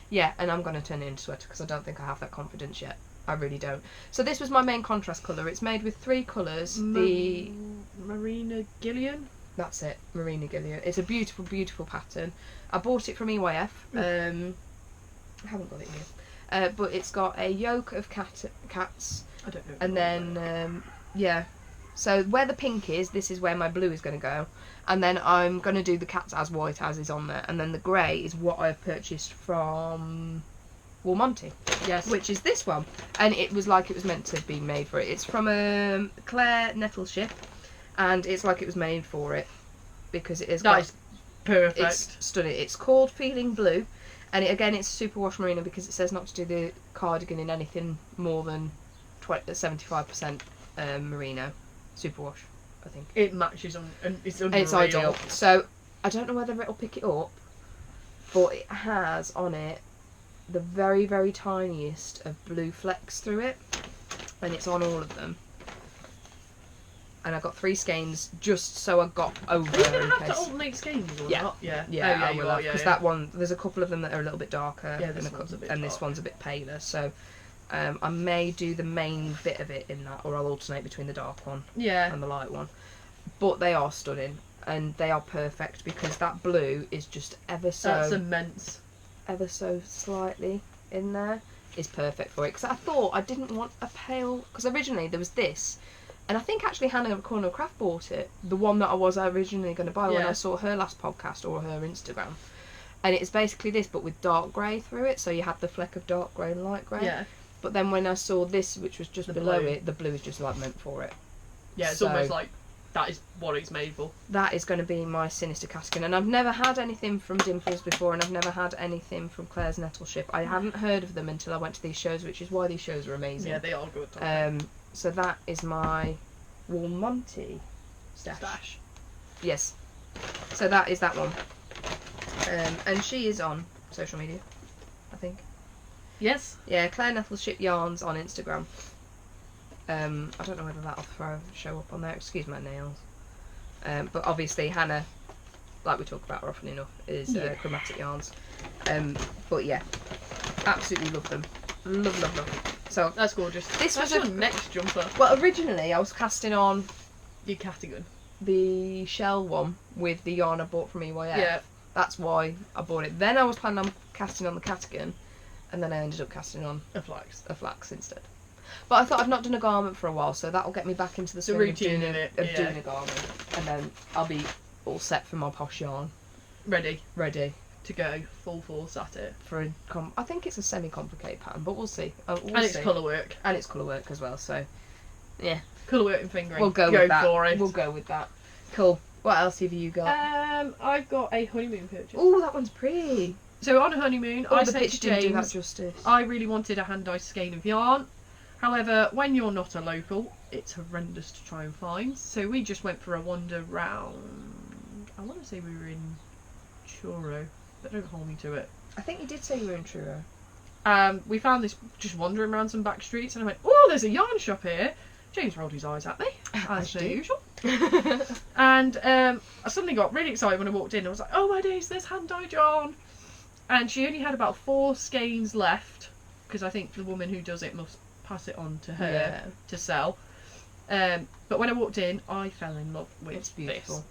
Yeah, and I'm going to turn it into a sweater because I don't think I have that confidence yet. I really don't. So this was my main contrast colour. It's made with 3 colours. The Marina Gillian. That's it, Marina Gillian. It's a beautiful, beautiful pattern. I bought it from EYF. I haven't got it here. But it's got a yoke of cats. I don't know. And then, yeah. So where the pink is, this is where my blue is going to go. And then I'm going to do the cats as white as is on there. And then the grey is what I've purchased from Woolmonty, Yes. which is this one, and it was like it was meant to be made for it. It's from Claire Nettleship, and it's like it was made for it because it is That is perfect. It's stunning. It's called Feeling Blue, and it's superwash merino because it says not to do the cardigan in anything more than 75% merino superwash. I think it matches on, and it's unreal. it's ideal. So I don't know whether it'll pick it up, but it has on it the very, very tiniest of blue flecks through it, and it's on all of them. And I got 3 skeins just so I got over. Are you going in to have case. to alternate skeins or Yeah. not? Yeah. Yeah, Oh, yeah, I you will are, because yeah. that one, there's a couple of them that are a little bit darker, Yeah, this and, one's a bit and this dark. one's a bit paler. So I may do the main bit of it in that, or I'll alternate between the dark one Yeah. and the light one. But they are stunning, and they are perfect because that blue is just That's immense. ever so slightly in there is perfect for it. Because I thought I didn't want a pale, because originally there was this, and I think actually Hannah at Corner of Craft bought it, the one that I was originally going to buy when I saw her last podcast or her Instagram, and it's basically this but with dark grey through it, so you had the fleck of dark grey and light grey. Yeah. But then when I saw this, which was just The below blue. it, the blue is just like meant for it. Yeah, it's So- almost like that is what it's made for. That is going to be my Sinister Caskin, and I've never had anything from Dimples before, and I've never had anything from Claire's Nettleship. I hadn't heard of them until I went to these shows, which is why these shows are amazing. Yeah, they are good. So that is my Woolmonty stash. Yes. So that is that one. And she is on social media, I think. Yes. Yeah, Claire Nettleship Yarns on Instagram. I don't know whether that'll show up on there. Excuse my nails. But obviously Hannah, like we talk about her often enough, is Chromatic Yarns. But yeah, absolutely love them. Love. So That's gorgeous. This That's was your next jumper. well, originally I was casting on Your cardigan. the shell one with the yarn I bought from EYF. Yeah. That's why I bought it. Then I was planning on casting on the cardigan, and then I ended up casting on A flax. a flax instead. But I thought I've not done a garment for a while, so that'll get me back into the swing routine of in it, doing a garment, and then I'll be all set for my posh yarn, Ready ready to go full force at it. for a. I think it's a semi-complicated pattern, but we'll see. We'll And it's see. colour work. And it's colour work as well. So yeah, Colour work and fingering. we'll go with that. for it. We'll go with that. Cool. What else have you got? I've got a honeymoon purchase. Oh, that one's pretty. So on a honeymoon, Oh, I the said picture to didn't do that James, justice. I really wanted a hand-dyed skein of yarn. However, when you're not a local, it's horrendous to try and find. So we just went for a wander round. I want to say we were in Truro, but don't hold me to it. I think you did say you were in Truro. We found this just wandering around some back streets, and I went, "Oh, there's a yarn shop here." James rolled his eyes at me, as per usual. And I suddenly got really excited when I walked in. I was like, "Oh my days, there's hand-dyed yarn!" And she only had about 4 skeins left, because I think the woman who does it must pass it on to her to sell. But when I walked in, I fell in love with It's beautiful. this.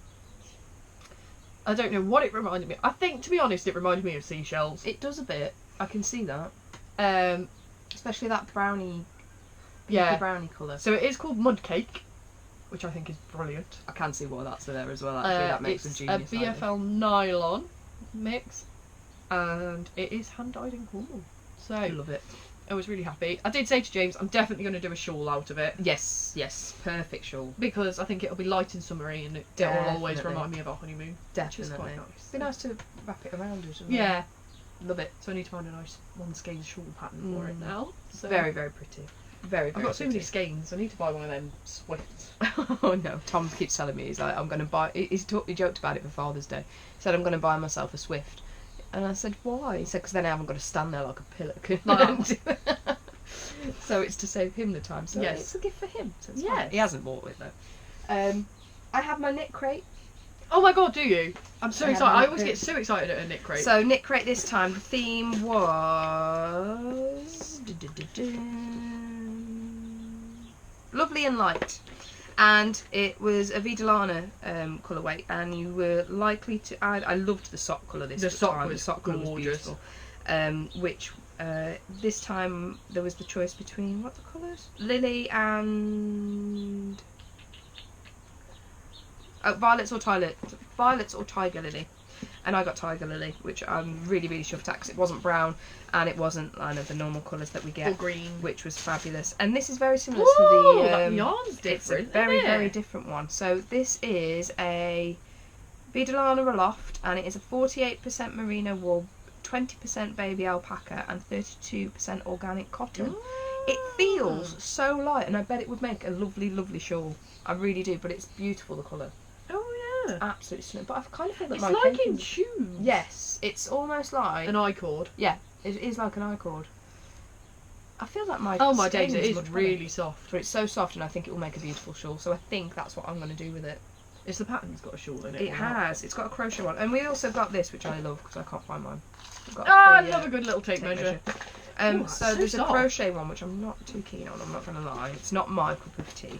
I don't know what it reminded me. I think, to be honest, it reminded me of seashells. It does a bit. I can see that. Especially that brownie, Yeah. brownie colour. So it is called mud cake, which I think is brilliant. I can see why that's there as well. Actually, that makes it's a genius. a BFL nylon mix, and it is hand dyed in Cornwall. So I love it. I was really happy. I did say to James, I'm definitely going to do a shawl out of it, Yes, perfect shawl. because I think it'll be light and summery, and it will always Definitely. remind me of our honeymoon, which is Definitely. quite nice. Be nice to wrap it around it. Yeah, Love it. so I need to find a nice one skein shawl pattern for it now. So Very, very pretty. Very, very I've got so many pretty. skeins. I need to buy one of them Swifts. Oh no, Tom keeps telling me, he's like, I'm going to buy, he joked about it for Father's Day. He said, I'm going to buy myself a Swift. And I said, why? He said, because then I haven't got to stand there like a pillock. So it's to save him the time. So Yes. it's a gift for him. So it's Yes. fine. He hasn't bought it though. I have my knit crate. Oh my god, do you? I'm so I have excited. my I always knit get so excited at a knit crate. So knit crate this time, the theme was lovely and light, and it was a Vidalana colourway, and you were likely to. I loved the sock colour this The sock time. was The sock colour was gorgeous. beautiful. Which this time there was the choice between what the colours? Lily and violets or tiger lily. And I got Tiger Lily, which I'm really, really chuffed at because it wasn't brown and it wasn't the normal colours that we get. Or green. Which was fabulous. And this is very similar Ooh, to the... that yarn's different, it's a isn't very, it? very different one. So this is a Vidalana Aloft, and it is a 48% merino wool, 20% baby alpaca and 32% organic cotton. It feels so light, and I bet it would make a lovely, lovely shawl. I really do, but it's beautiful, the colour. Oh yeah. Absolutely stunning. But I kind of feel that It's my like cake in is... shoes. Yes, it's almost like... An I-cord. Yeah, it is like an I-cord. I feel like my Oh my skein days, it is much really better. soft. But it's so soft, and I think it will make a beautiful shawl. So I think that's what I'm going to do with it. Is the pattern's got a shawl in it? It has. It's got a crochet one, and we also got this, which I love because I can't find mine. We've got I three, love a good little tape measure. Ooh, So there's soft. a crochet one, which I'm not too keen on. I'm not going to lie. It's not my cup of tea.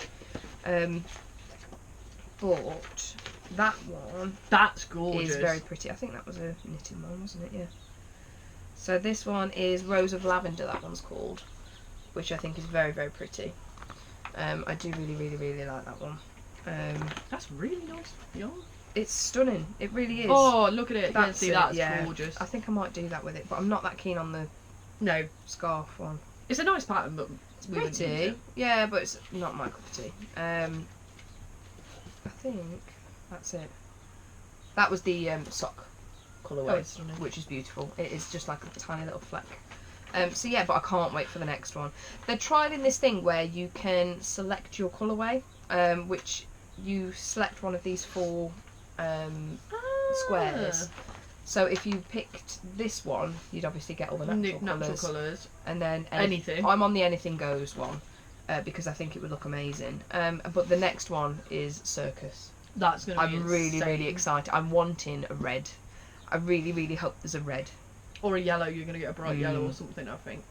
But that one That's gorgeous. is very pretty. I think that was a knitting one, wasn't it? Yeah. So this one is Rose of Lavender. That one's called, which I think is very, very pretty. I do really, really, really like that one. That's really nice yarn. It's stunning. It really is. Oh, look at it. That's See, it, that's yeah. gorgeous. I think I might do that with it, but I'm not that keen on the No, scarf one. it's a nice pattern, but It's we wouldn't use pretty, it. yeah, but it's not my cup of tea. I think that's it. That was the sock colourway, Oh, it's stunning. which is beautiful. It is just like a tiny little fleck. So yeah, but I can't wait for the next one. They're trialing this thing where you can select your colourway, which you select one of these four squares. So if you picked this one, you'd obviously get all the natural colours. and then Anything. I'm on the anything goes one because I think it would look amazing. But the next one is circus. That's going to be I'm really, insane. really excited. I'm wanting a red. I really, really hope there's a red. Or a yellow. You're going to get a bright yellow or something, I think.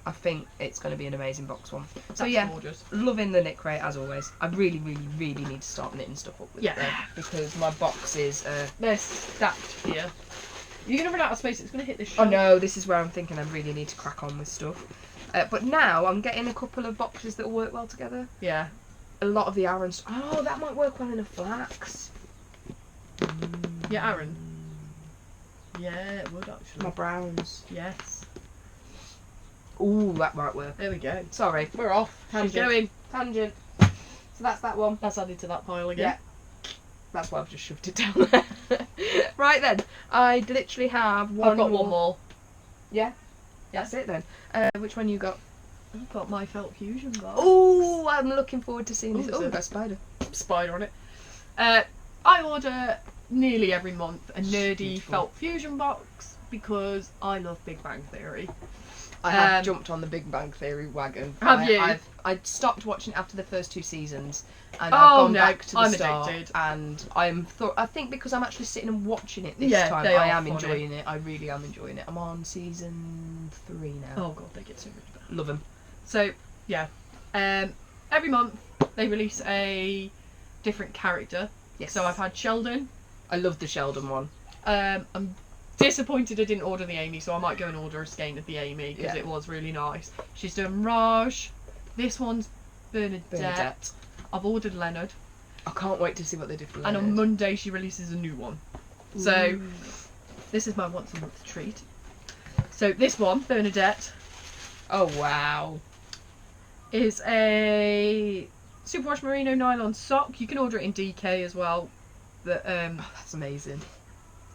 I think it's going to be an amazing box one. So That's yeah, gorgeous. loving the knit crate as always. I really, really, really need to start knitting stuff up with Yeah. them because my boxes. They're stacked here. You're going to run out of space. It's going to hit this Oh shelf. no, this is where I'm thinking I really need to crack on with stuff. But now I'm getting a couple of boxes that will work well together. Yeah. A lot of the Aran. Oh, that might work well in a flax. Yeah, Aaron. Yeah, it would actually. My browns. Yes. Ooh, that might work. There we go. Sorry. We're off. Tangent. She's going. Tangent. So that's that one. That's added to that pile again. Yeah. That's why I've just shoved it down there. Right then, I literally have one. I've got one more. Yeah. That's it then. Which one you got? I've got my felt fusion box. Oh, I'm looking forward to seeing this. Ooh, Oh, so- got a spider. Spider on it. I order nearly every month a nerdy Beautiful. felt fusion box because I love Big Bang Theory. I have jumped on the Big Bang Theory wagon. Have you? I stopped watching after the first 2 seasons, and Oh, I've gone no, back to the I'm start. addicted. And I think because I'm actually sitting and watching it this Yeah, time, they I are am funny. enjoying it. I really am enjoying it. I'm on season 3 now. Oh god, they get so much better. Love them. So yeah, every month they release a different character. Yes. So I've had Sheldon. I love the Sheldon one. I'm disappointed I didn't order the Amy, so I might go and order a skein of the Amy because Yeah. it was really nice. She's doing Raj. This one's Bernadette. I've ordered Leonard, I can't wait to see what they do for and on Leonard. Monday she releases a new one. So this is my once a month treat. So this one, Bernadette, Oh wow. is a superwash merino nylon sock. You can order it in DK as well. But Oh, that's amazing.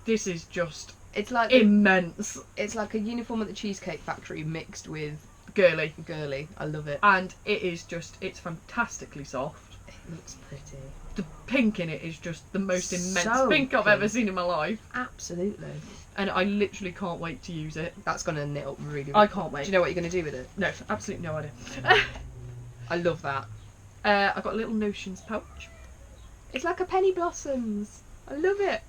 this is just It's like immense, it's like a uniform at the Cheesecake Factory mixed with girly, girly. I love it. and it's fantastically soft. It looks pretty. The pink in it is just the most immense So pink I've ever pink. seen in my life, Absolutely. and I literally can't wait to use it. That's gonna knit up really. I can't wait. Do you know what you're gonna do with it? No, absolutely no idea. I love that. I got a little Notions pouch. It's like a penny blossoms. I love it.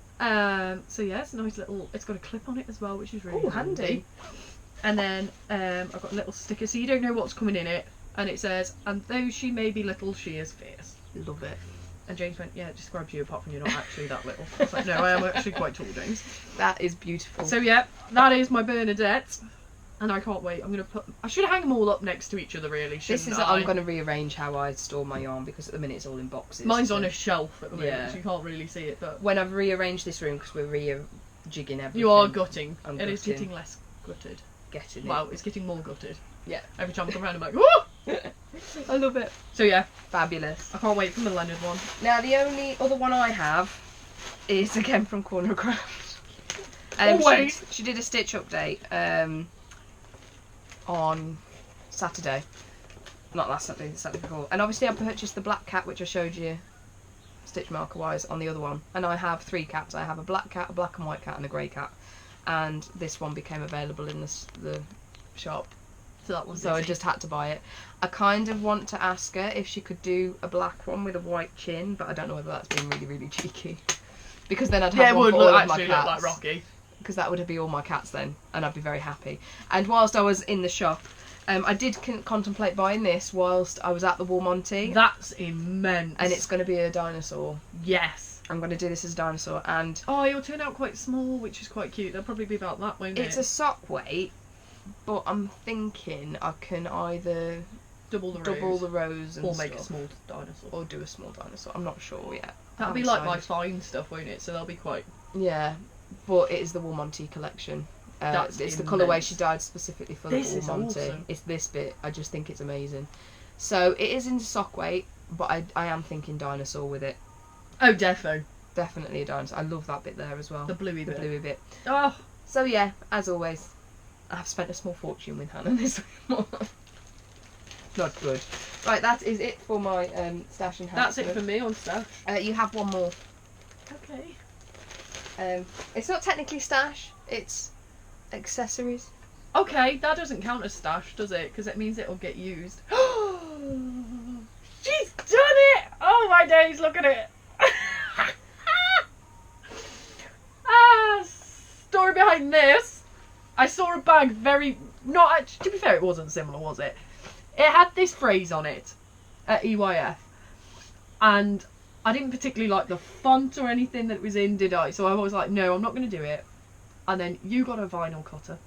So yeah, it's a nice little. It's got a clip on it as well, which is really Oh, handy. And then I've got a little sticker, so you don't know what's coming in it, and it says, "And though she may be little, she is fierce." Love it. And James went, "Yeah, it describes you apart from you're not actually that little." I was like, "No, I am actually quite tall, James." That is beautiful. So yeah, that is my Bernadette, and I can't wait. I'm gonna put. I should hang them all up next to each other, really. this is. I'm gonna rearrange how I store my yarn because at the minute it's all in boxes. Mine's so on a shelf at the moment, Yeah. so you can't really see it. But when I've rearranged this room because we're jigging everything. You are gutting. I'm It is gutting. getting less gutted. Getting Well, it's getting more gutted. Yeah. Every time I come around, I'm like, whoa! I love it. So yeah, Fabulous. I can't wait for the Leonard one. Now, the only other one I have is again from Corner of Craft. Always. She did a stitch update on Saturday. Not last Saturday, the Saturday before. And obviously I purchased the black cat, which I showed you stitch marker wise on the other one. And I have 3 cats. I have a black cat, a black and white cat, and a grey cat. And this one became available in the shop. So that was So I just had to buy it. I kind of want to ask her if she could do a black one with a white chin, but I don't know whether that's being really, really cheeky. Because then I'd have one for all of my cats. look like Rocky. Because that would be all my cats then, and I'd be very happy. And whilst I was in the shop, I did contemplate buying this whilst I was at the Woolmonty. That's immense. And it's going to be a dinosaur. Yes. I'm going to do this as a dinosaur, and Oh, it'll turn out quite small, which is quite cute. They'll probably be about that, won't it? it's a sock weight, but I'm thinking I can either double the rows and or make a stuff, small dinosaur. or do a small dinosaur. I'm not sure yet. That'll I be haven't like my decided. fine stuff, won't it? So they'll be quite. Yeah, but it is the Woolmonty collection. That's it's the immense. colourway she dyed specifically for This the is Woolmonty. awesome. It's this bit. I just think it's amazing. So it is in sock weight, but I am thinking dinosaur with it. Oh, defo. Definitely a dinosaur. I love that bit there as well. The bluey bit. bluey bit. Oh, So yeah, as always, I've spent a small fortune with Hannah this month. Not good. Right, that is it for my stash and house. that's it for me on stash. You have one more. Okay. It's not technically stash. It's accessories. Okay, that doesn't count as stash, does it? Because it means it'll get used. She's done it! Oh my days, look at it! Story behind this. I saw a bag to be fair, it wasn't similar, was it? It had this phrase on it at EYF. And I didn't particularly like the font or anything that it was in, did I? So I was like, no, I'm not going to do it. And then you got a vinyl cutter.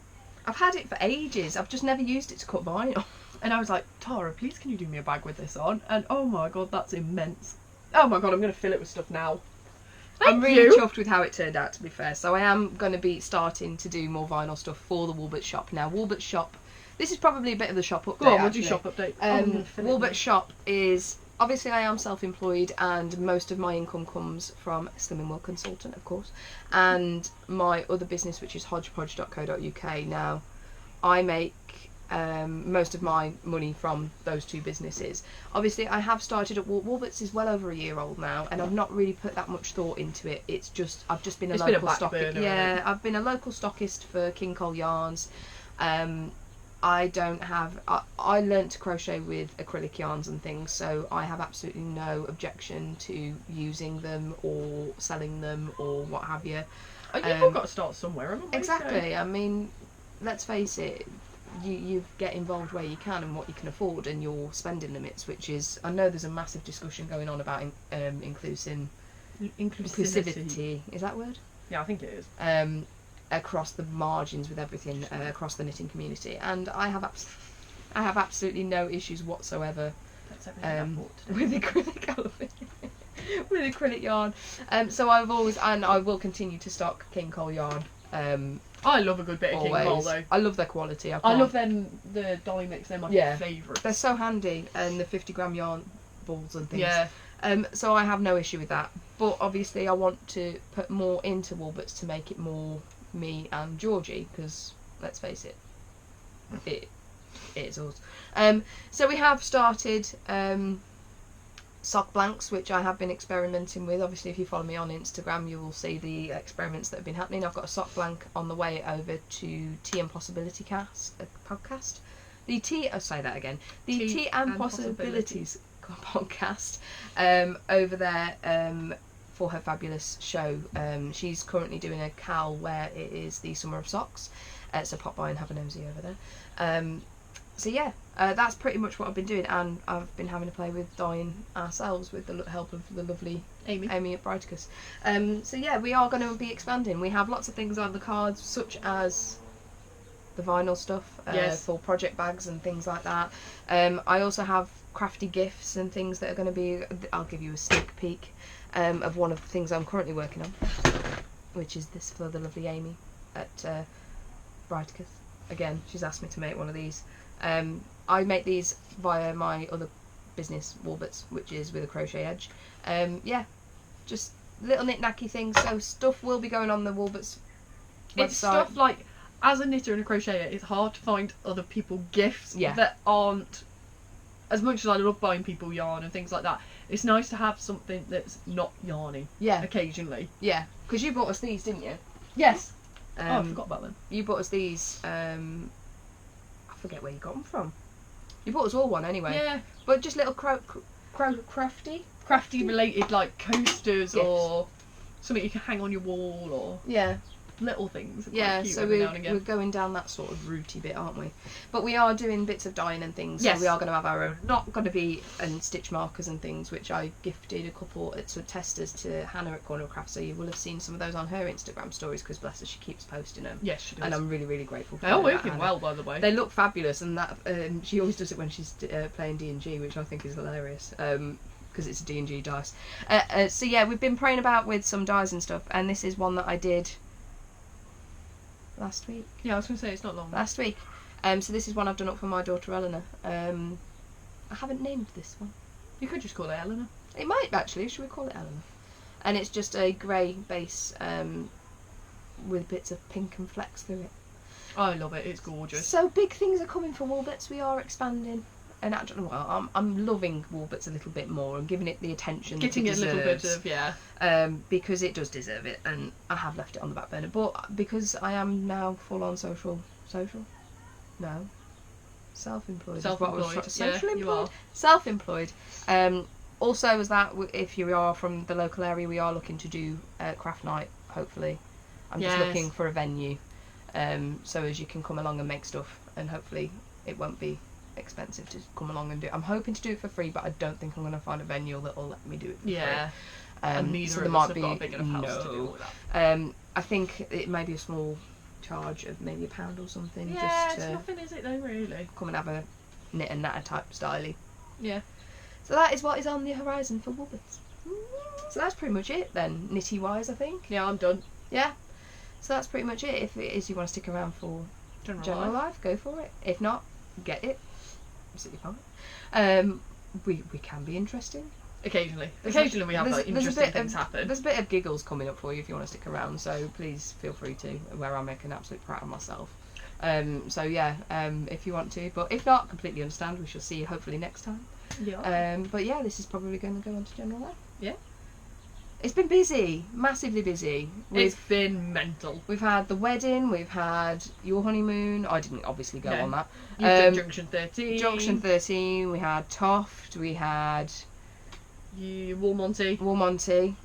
I've had it for ages. I've just never used it to cut vinyl. And I was like, Tara, please can you do me a bag with this on? And oh my god, that's immense. Oh my god, I'm going to fill it with stuff now. I'm really chuffed with how it turned out, to be fair. So I am going to be starting to do more vinyl stuff for the Woolberts shop. Now, Woolberts shop, this is probably a bit of the shop update. Go on, we'll do actually. shop update. Woolberts shop is, obviously I am self-employed and most of my income comes from Slimming World Consultant, of course, and my other business, which is hodgepodge.co.uk. Now, I make most of my money from those 2 businesses. Obviously, I have started at Woolberts is well over a year old now, and I've not really put that much thought into it. It's just I've just been a local stockist. Yeah, I've been a local stockist for King Cole yarns. I don't have. I learnt to crochet with acrylic yarns and things, so I have absolutely no objection to using them or selling them or what have you. You've all got to start somewhere, haven't we? Exactly. I mean, let's face it. You get involved where you can and what you can afford and your spending limits, which is, I know there's a massive discussion going on about inclusivity. Is that a word? Yeah, I think it is. Across the margins with everything across the knitting community, and I have absolutely no issues whatsoever with acrylic with acrylic yarn. So I've always, and I will continue to stock King Cole yarn. I love a good bit of King Cole though. I love their quality. I love them, the dolly mix. They're my favourite. They're so handy, and the 50-gram yarn balls and things. Yeah. So I have no issue with that. But obviously, I want to put more into Woolberts to make it more me and Georgie, because let's face it, it is us. So we have started sock blanks, which I have been experimenting with. Obviously, if you follow me on Instagram, you will see the experiments that have been happening. I've got a sock blank on the way over to Tea and Possibility podcast. The Tea and Possibilities podcast over there for her fabulous show. She's currently doing a cal where it is the Summer of Socks. So pop by and have a nosy over there. So yeah, that's pretty much what I've been doing, and I've been having to play with dyeing ourselves with the help of the lovely Amy at Brighticus. So yeah, we are going to be expanding. We have lots of things on the cards, such as the vinyl stuff for project bags and things like that. I also have crafty gifts and things that are going to be, I'll give you a sneak peek of one of the things I'm currently working on, which is this for the lovely Amy at Brighticus. Again, she's asked me to make one of these. I make these via my other business, Woolberts, which is with a crochet edge. Yeah, just little knick-knacky things. So stuff will be going on the Woolberts website. It's stuff like, as a knitter and a crocheter, it's hard to find other people gifts that aren't, as much as I love buying people yarn and things like that, it's nice to have something that's not yarny. Yeah. Occasionally. Yeah, because you bought us these, didn't you? Yes. I forgot about them. You bought us these, I forget where you got them from. You bought us all one anyway. Yeah. But just little crafty related, like coasters or something you can hang on your wall, or little things. Yeah, cute so every now and again. we're going down that sort of rooty bit, aren't we? But we are doing bits of dyeing and things. Yes. So we are going to have our own. Not going to be stitch markers and things, which I gifted a couple at testers to Hannah at Corner of Craft. So you will have seen some of those on her Instagram stories, because bless her, she keeps posting them. Yes, she does. And I'm really, really grateful for They're all that, working Hannah. well, by the way. They look fabulous, and that she always does it when she's playing D&G, which I think is hilarious. Because it's a D&G dice. So yeah, we've been playing about with some dies and stuff, and this is one that I did last week. Yeah, I was going to say, it's not long. Last week. So this is one I've done up for my daughter Eleanor. I haven't named this one. You could just call it Eleanor. It might actually. Should we call it Eleanor? And it's just a grey base with bits of pink and flecks through it. I love it. It's gorgeous. So big things are coming for Woolberts. We are expanding. And actually, well, I'm loving Woolberts a little bit more and giving it the attention Getting that it a little bit deserves. of, because it does deserve it, and I have left it on the back burner. But because I am now full on social? No. Self-employed. Self-employed. Social you are. Self-employed. Also, as that, if you are from the local area, we are looking to do craft night, hopefully. I'm just looking for a venue, so as you can come along and make stuff, and hopefully it won't be expensive to come along and do it. I'm hoping to do it for free, but I don't think I'm going to find a venue that will let me do it for free. And neither so of there us might have got a be big enough house to do all that. I think it may be a small charge of maybe £1 or something, Yeah, just it's to nothing, is it though, really? come and have a knit and natter type styly. Yeah. So that is what is on the horizon for Woolberts. So that's pretty much it then, nitty wise, I think. Yeah, I'm done. Yeah. So that's pretty much it. If it is you want to stick around for General Life, go for it. If not, get it. Absolutely fine. We can be interesting. Occasionally we have like interesting things happen. There's a bit of giggles coming up for you if you want to stick around, so please feel free to, where I make an absolute prat of myself. So yeah, if you want to, but if not, completely understand. We shall see you hopefully next time. Yeah. But yeah, this is probably going to go on to General Life. Yeah. It's been busy, massively busy. It's been mental. We've had the wedding, we've had your honeymoon. I didn't obviously go on that. You've done Junction 13. Junction 13, we had Toft, we had Woolmonty.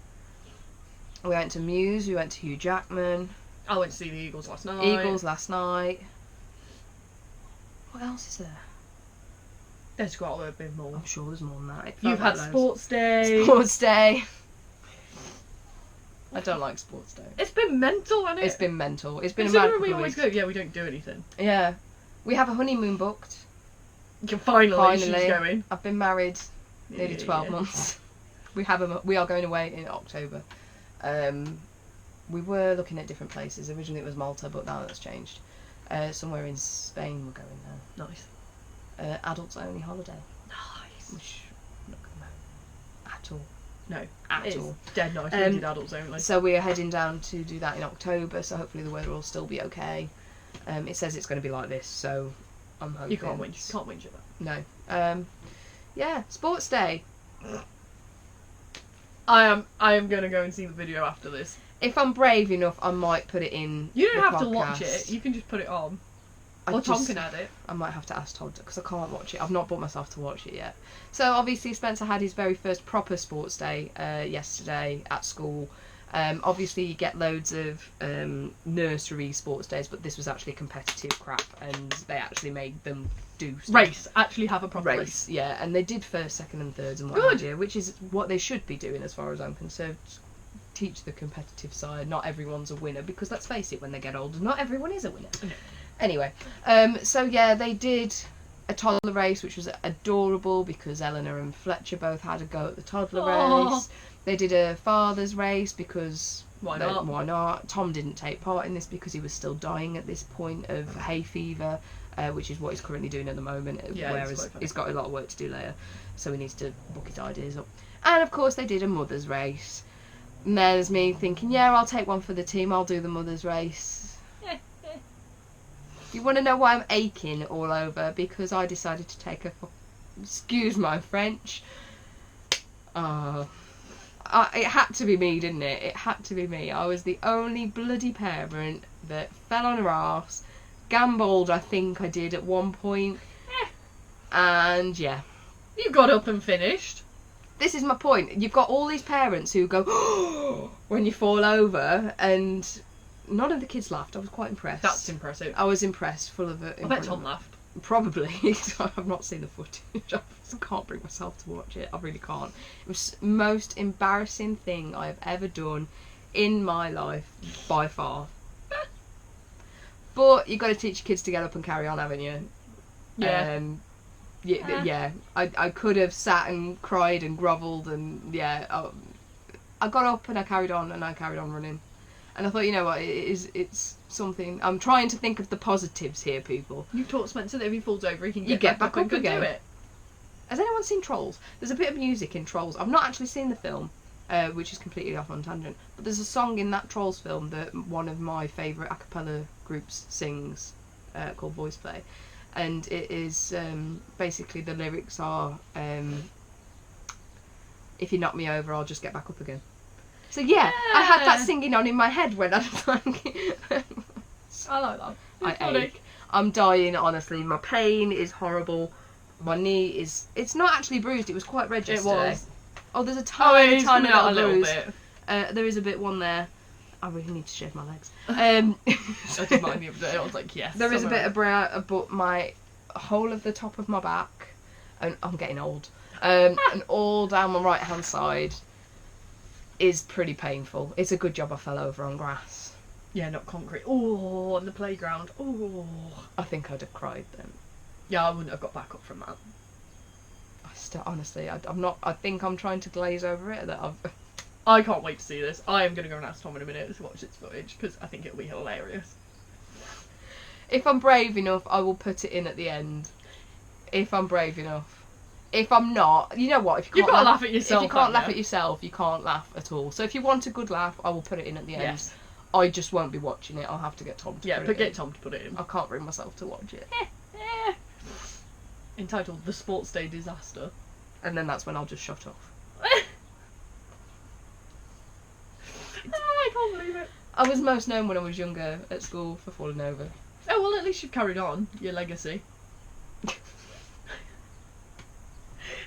We went to Muse, we went to Hugh Jackman. I went to see the Eagles last night. What else is there? There's got a bit more. I'm sure there's more than that. You've had Sports Day. Sports Day. I don't like Sports Day. It's been mental, hasn't it? It's been mental. It's been a mad Considering couple we of always weeks. go, yeah, we don't do anything. Yeah. We have a honeymoon booked. Finally. She's going. I've been married nearly 12 months. We are going away in October. We were looking at different places. Originally it was Malta, but now that's changed. Somewhere in Spain we're going now. Nice. Adults only holiday. Nice. Which I'm not going at all. No, at all. Dead nice. We did adults only. So we're heading down to do that in October. So hopefully the weather will still be okay. It says it's going to be like this, so I'm hoping. You can't whinge at that. No. Yeah. Sports Day. I am going to go and see the video after this. If I'm brave enough, I might put it in. You don't have the to watch podcast. it. You can just put it on. Or Tom can add it. I might have to ask Todd because I can't watch it. I've not brought myself to watch it yet. So obviously Spencer had his very first proper sports day yesterday at school. Obviously you get loads of nursery sports days, but this was actually competitive crap, and they actually made them do stuff. Actually have a proper race. Yeah, and they did first, second and thirds and what have you, which is what they should be doing as far as I'm concerned. Teach the competitive side. Not everyone's a winner, because let's face it, when they get older, not everyone is a winner. No. Anyway, so yeah, they did a toddler race, which was adorable because Eleanor and Fletcher both had a go at the toddler race. They did a father's race because Why not? Why not? Tom didn't take part in this because he was still dying at this point of hay fever, which is what he's currently doing at the moment, whereas he's got a lot of work to do later, so he needs to book his ideas up. And of course they did a mother's race. And there's me thinking, yeah, I'll take one for the team, I'll do the mother's race. You want to know why I'm aching all over? Because I decided to take excuse my French. It had to be me, didn't it? It had to be me. I was the only bloody parent that fell on her arse, gambled, I think I did at one point, and yeah. You got up and finished. This is my point. You've got all these parents who go when you fall over, and none of the kids laughed. I was quite impressed. That's impressive. I was impressed, full of it. I bet Tom laughed. Probably. I've not seen the footage. I can't bring myself to watch it. I really can't. It was the most embarrassing thing I have ever done in my life, by far. But you've got to teach your kids to get up and carry on, haven't you? Yeah. Yeah. I could have sat and cried and grovelled, and yeah, I got up and I carried on running. And I thought, you know what, it's something. I'm trying to think of the positives here, people. You've taught Spencer that if he falls over, he can get back up and again. do it. Has anyone seen Trolls? There's a bit of music in Trolls. I've not actually seen the film, which is completely off on tangent. But there's a song in that Trolls film that one of my favourite a cappella groups sings, called Voice Play. And it is, basically the lyrics are, if you knock me over, I'll just get back up again. So yeah, I had that singing on in my head when I was like... I like that. I ache. I'm dying, honestly. My pain is horrible. My knee is... It's not actually bruised. It was quite red yesterday. It was. Oh, there's a tiny little bruise. Bit. There is a bit one there. I really need to shave my legs. I did mine the other day. I was like, yes. There is a bit of brow, but my whole of the top of my back, and I'm getting old, and all down my right hand side is pretty painful. It's a good job I fell over on grass. Yeah, not concrete. Oh, on the playground. Oh. I think I'd have cried then. Yeah, I wouldn't have got back up from that. Honestly, I'm not. I think I'm trying to glaze over it. I can't wait to see this. I am going to go and ask Tom in a minute to watch its footage because I think it'll be hilarious. If I'm brave enough, I will put it in at the end. If I'm brave enough. If I'm not, you know what? If you can't laugh at yourself. If you can't laugh at yourself, you can't laugh at all. So if you want a good laugh, I will put it in at the end. Yes. I just won't be watching it. I'll have to get Tom to put it in. Yeah, but get Tom to put it in. I can't bring myself to watch it. Entitled The Sports Day Disaster. And then that's when I'll just shut off. I can't believe it. I was most known when I was younger at school for falling over. Oh, well, at least you've carried on your legacy.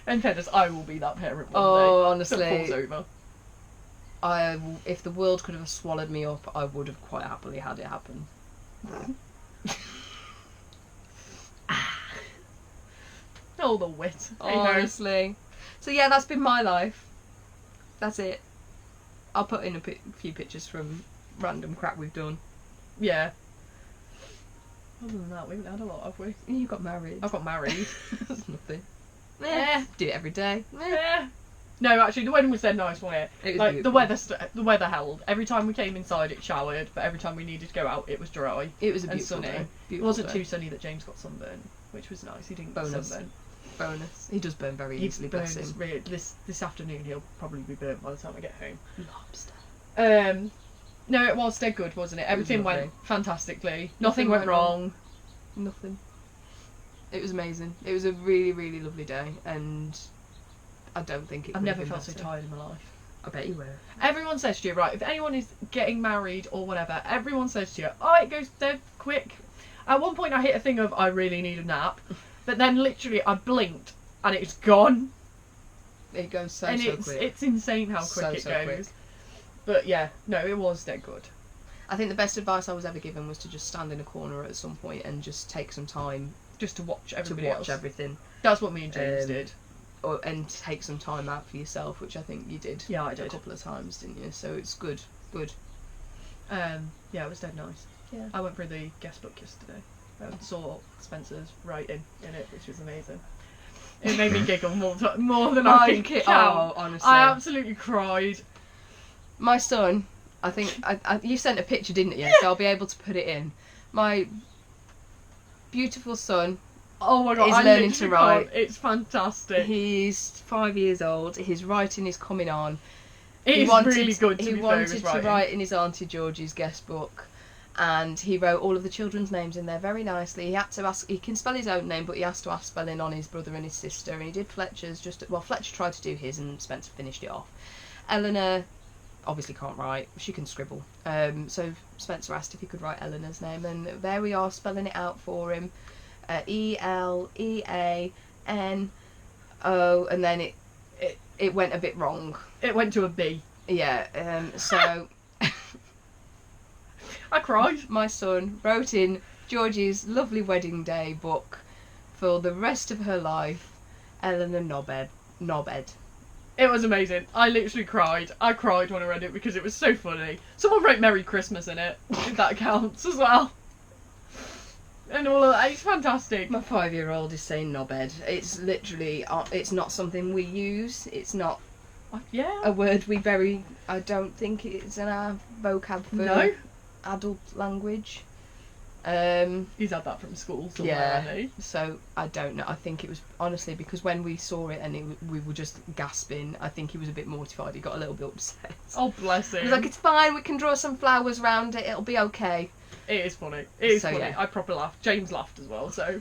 In fairness, I will be that parent one day. Oh, honestly. That falls over. If the world could have swallowed me up, I would have quite happily had it happen. Oh, the wit. Honestly. So yeah, that's been my life. That's it. I'll put in a few pictures from random crap we've done. Yeah. Other than that, we haven't had a lot, have we? You got married. I've got married. That's nothing. Do it every day. No, actually, the wedding was dead nice, wasn't it? It was the weather held. Every time we came inside, it showered, but every time we needed to go out, it was dry. It was a and beautiful sunny. day. It wasn't too sunny that James got sunburn, which was nice. He didn't get sunburn. Bonus. He does burn very easily, bless him. This afternoon, he'll probably be burnt by the time I get home. Lobster. No, it was dead good, wasn't it? Everything went fantastically. Nothing went wrong. Nothing. It was amazing. It was a really, really lovely day, and I don't think it. I've never felt so tired in my life. I bet you were. Everyone says to you, right? If anyone is getting married or whatever, everyone says to you, "Oh, it goes dead quick." At one point, I hit a thing of I really need a nap, but then literally I blinked and it's gone. It goes so quick. It's insane how quick it goes. Quick. But yeah, no, it was dead good. I think the best advice I was ever given was to just stand in a corner at some point and just take some time just to watch everybody else. Everything. That's what me and James did. And take some time out for yourself, which I think you did. Yeah, I did. A couple of times, didn't you? So it's good. Yeah, it was dead nice. Yeah. I went through the guest book yesterday and saw Spencer's writing in it, which was amazing. It made me giggle more than I can count. Oh, honestly. I absolutely cried. My son, I think you sent a picture, didn't you? So I'll be able to put it in. My beautiful son. Oh my god, He's I learning to literally write. can't. It's fantastic. He's 5 years old. His writing is coming on. It is really good to He be wanted fair, to write in his Auntie Georgie's guest book, and he wrote all of the children's names in there very nicely. He had to ask. He can spell his own name, but he has to ask spelling on his brother and his sister. And he did Fletcher's. Fletcher tried to do his, and Spencer finished it off. Eleanor obviously can't write. She can scribble. So Spencer asked if he could write Eleanor's name, and there we are spelling it out for him. ELEANO, and then it went a bit wrong. It went to a B. Yeah, so I cried. My son wrote in Georgie's lovely wedding day book for the rest of her life, Eleanor Knobhead. It was amazing. I literally cried. I cried when I read it because it was so funny. Someone wrote Merry Christmas in it, if that counts as well. And all of that. It's fantastic. My 5-year-old is saying knobhead. It's literally, it's not something we use. It's not a word I don't think it's in our vocab for adult language. He's had that from school somewhere, hasn't he? So I don't know. I think it was honestly because when we saw it and we were just gasping, I think he was a bit mortified. He got a little bit upset. Oh, bless him. He was like, "It's fine. We can draw some flowers around it. It'll be okay." It is funny. It is funny. Yeah. I proper laughed. James laughed as well, so...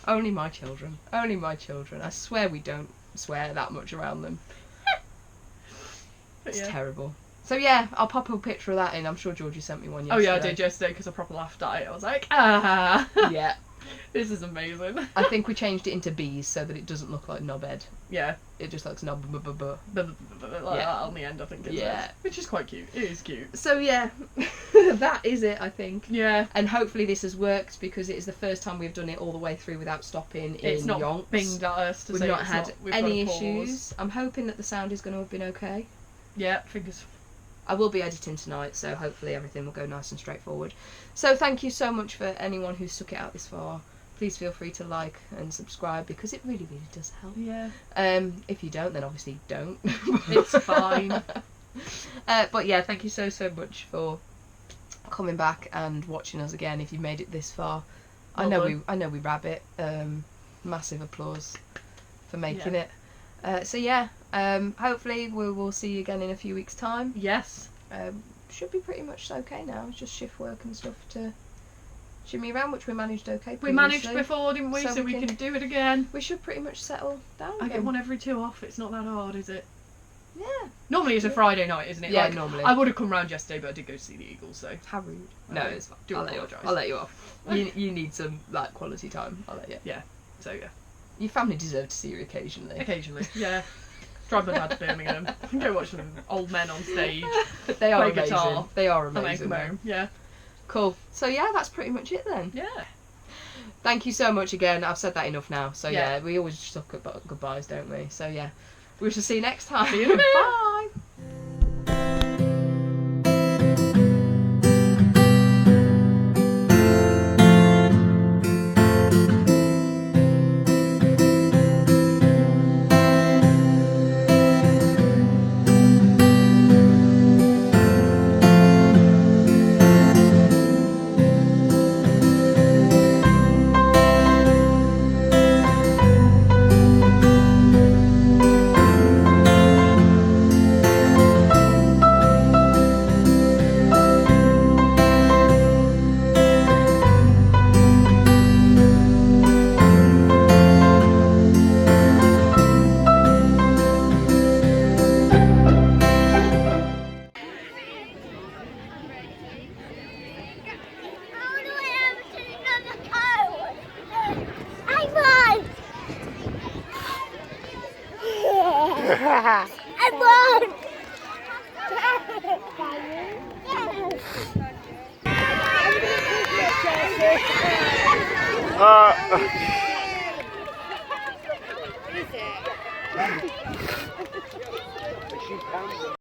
Only my children. Only my children. I swear we don't swear that much around them. It's terrible. So yeah, I'll pop a picture of that in. I'm sure Georgie sent me one yesterday. Oh yeah, I did yesterday because I proper laughed at it. I was like, ah! Yeah. This is amazing. I think we changed it into B's so that it doesn't look like knobhead. Yeah. It just looks knob. Like that on the end, I think it says. Which is quite cute. It is cute. So yeah, that is it, I think. Yeah. And hopefully this has worked because it is the first time we've done it all the way through without stopping it's in not Yonks. Binged at us to We've say not it's had not, we've any got a pause. issues. I'm hoping that the sound is going to have been okay. Yeah, fingers. I will be editing tonight, so hopefully everything will go nice and straightforward. So thank you so much for anyone who's stuck it out this far. Please feel free to like and subscribe because it really, really does help. Yeah. If you don't, then obviously don't. It's fine. But yeah, thank you so much for coming back and watching us again. If you've made it this far, I know we rabbit. Massive applause for making it. So yeah, hopefully we will see you again in a few weeks' time. Yes. Should be pretty much okay now. It's just shift work and stuff to shimmy around, which we managed okay previously. We managed before, didn't we? So we can do it again. We should pretty much settle down I again. get one every 2 off. It's not that hard, is it? Yeah. Normally it's a Friday night, isn't it? Yeah, like, normally. I would have come round yesterday, but I did go to see the Eagles, so... How rude. No, it's fine. I'll let you off. You need some like quality time. I'll let you. Yeah. So yeah. Your family deserve to see you occasionally. Occasionally, yeah. Drive my dad to Birmingham. Go watch some old men on stage. They are play amazing. guitar. They are And then amazing. come home. Yeah. Cool. So yeah, that's pretty much it then. Yeah. Thank you so much again. I've said that enough now. So Yeah. yeah, we always suck at goodbyes, don't we? So yeah, we shall see you next time. See you in a bit. Bye. Is it?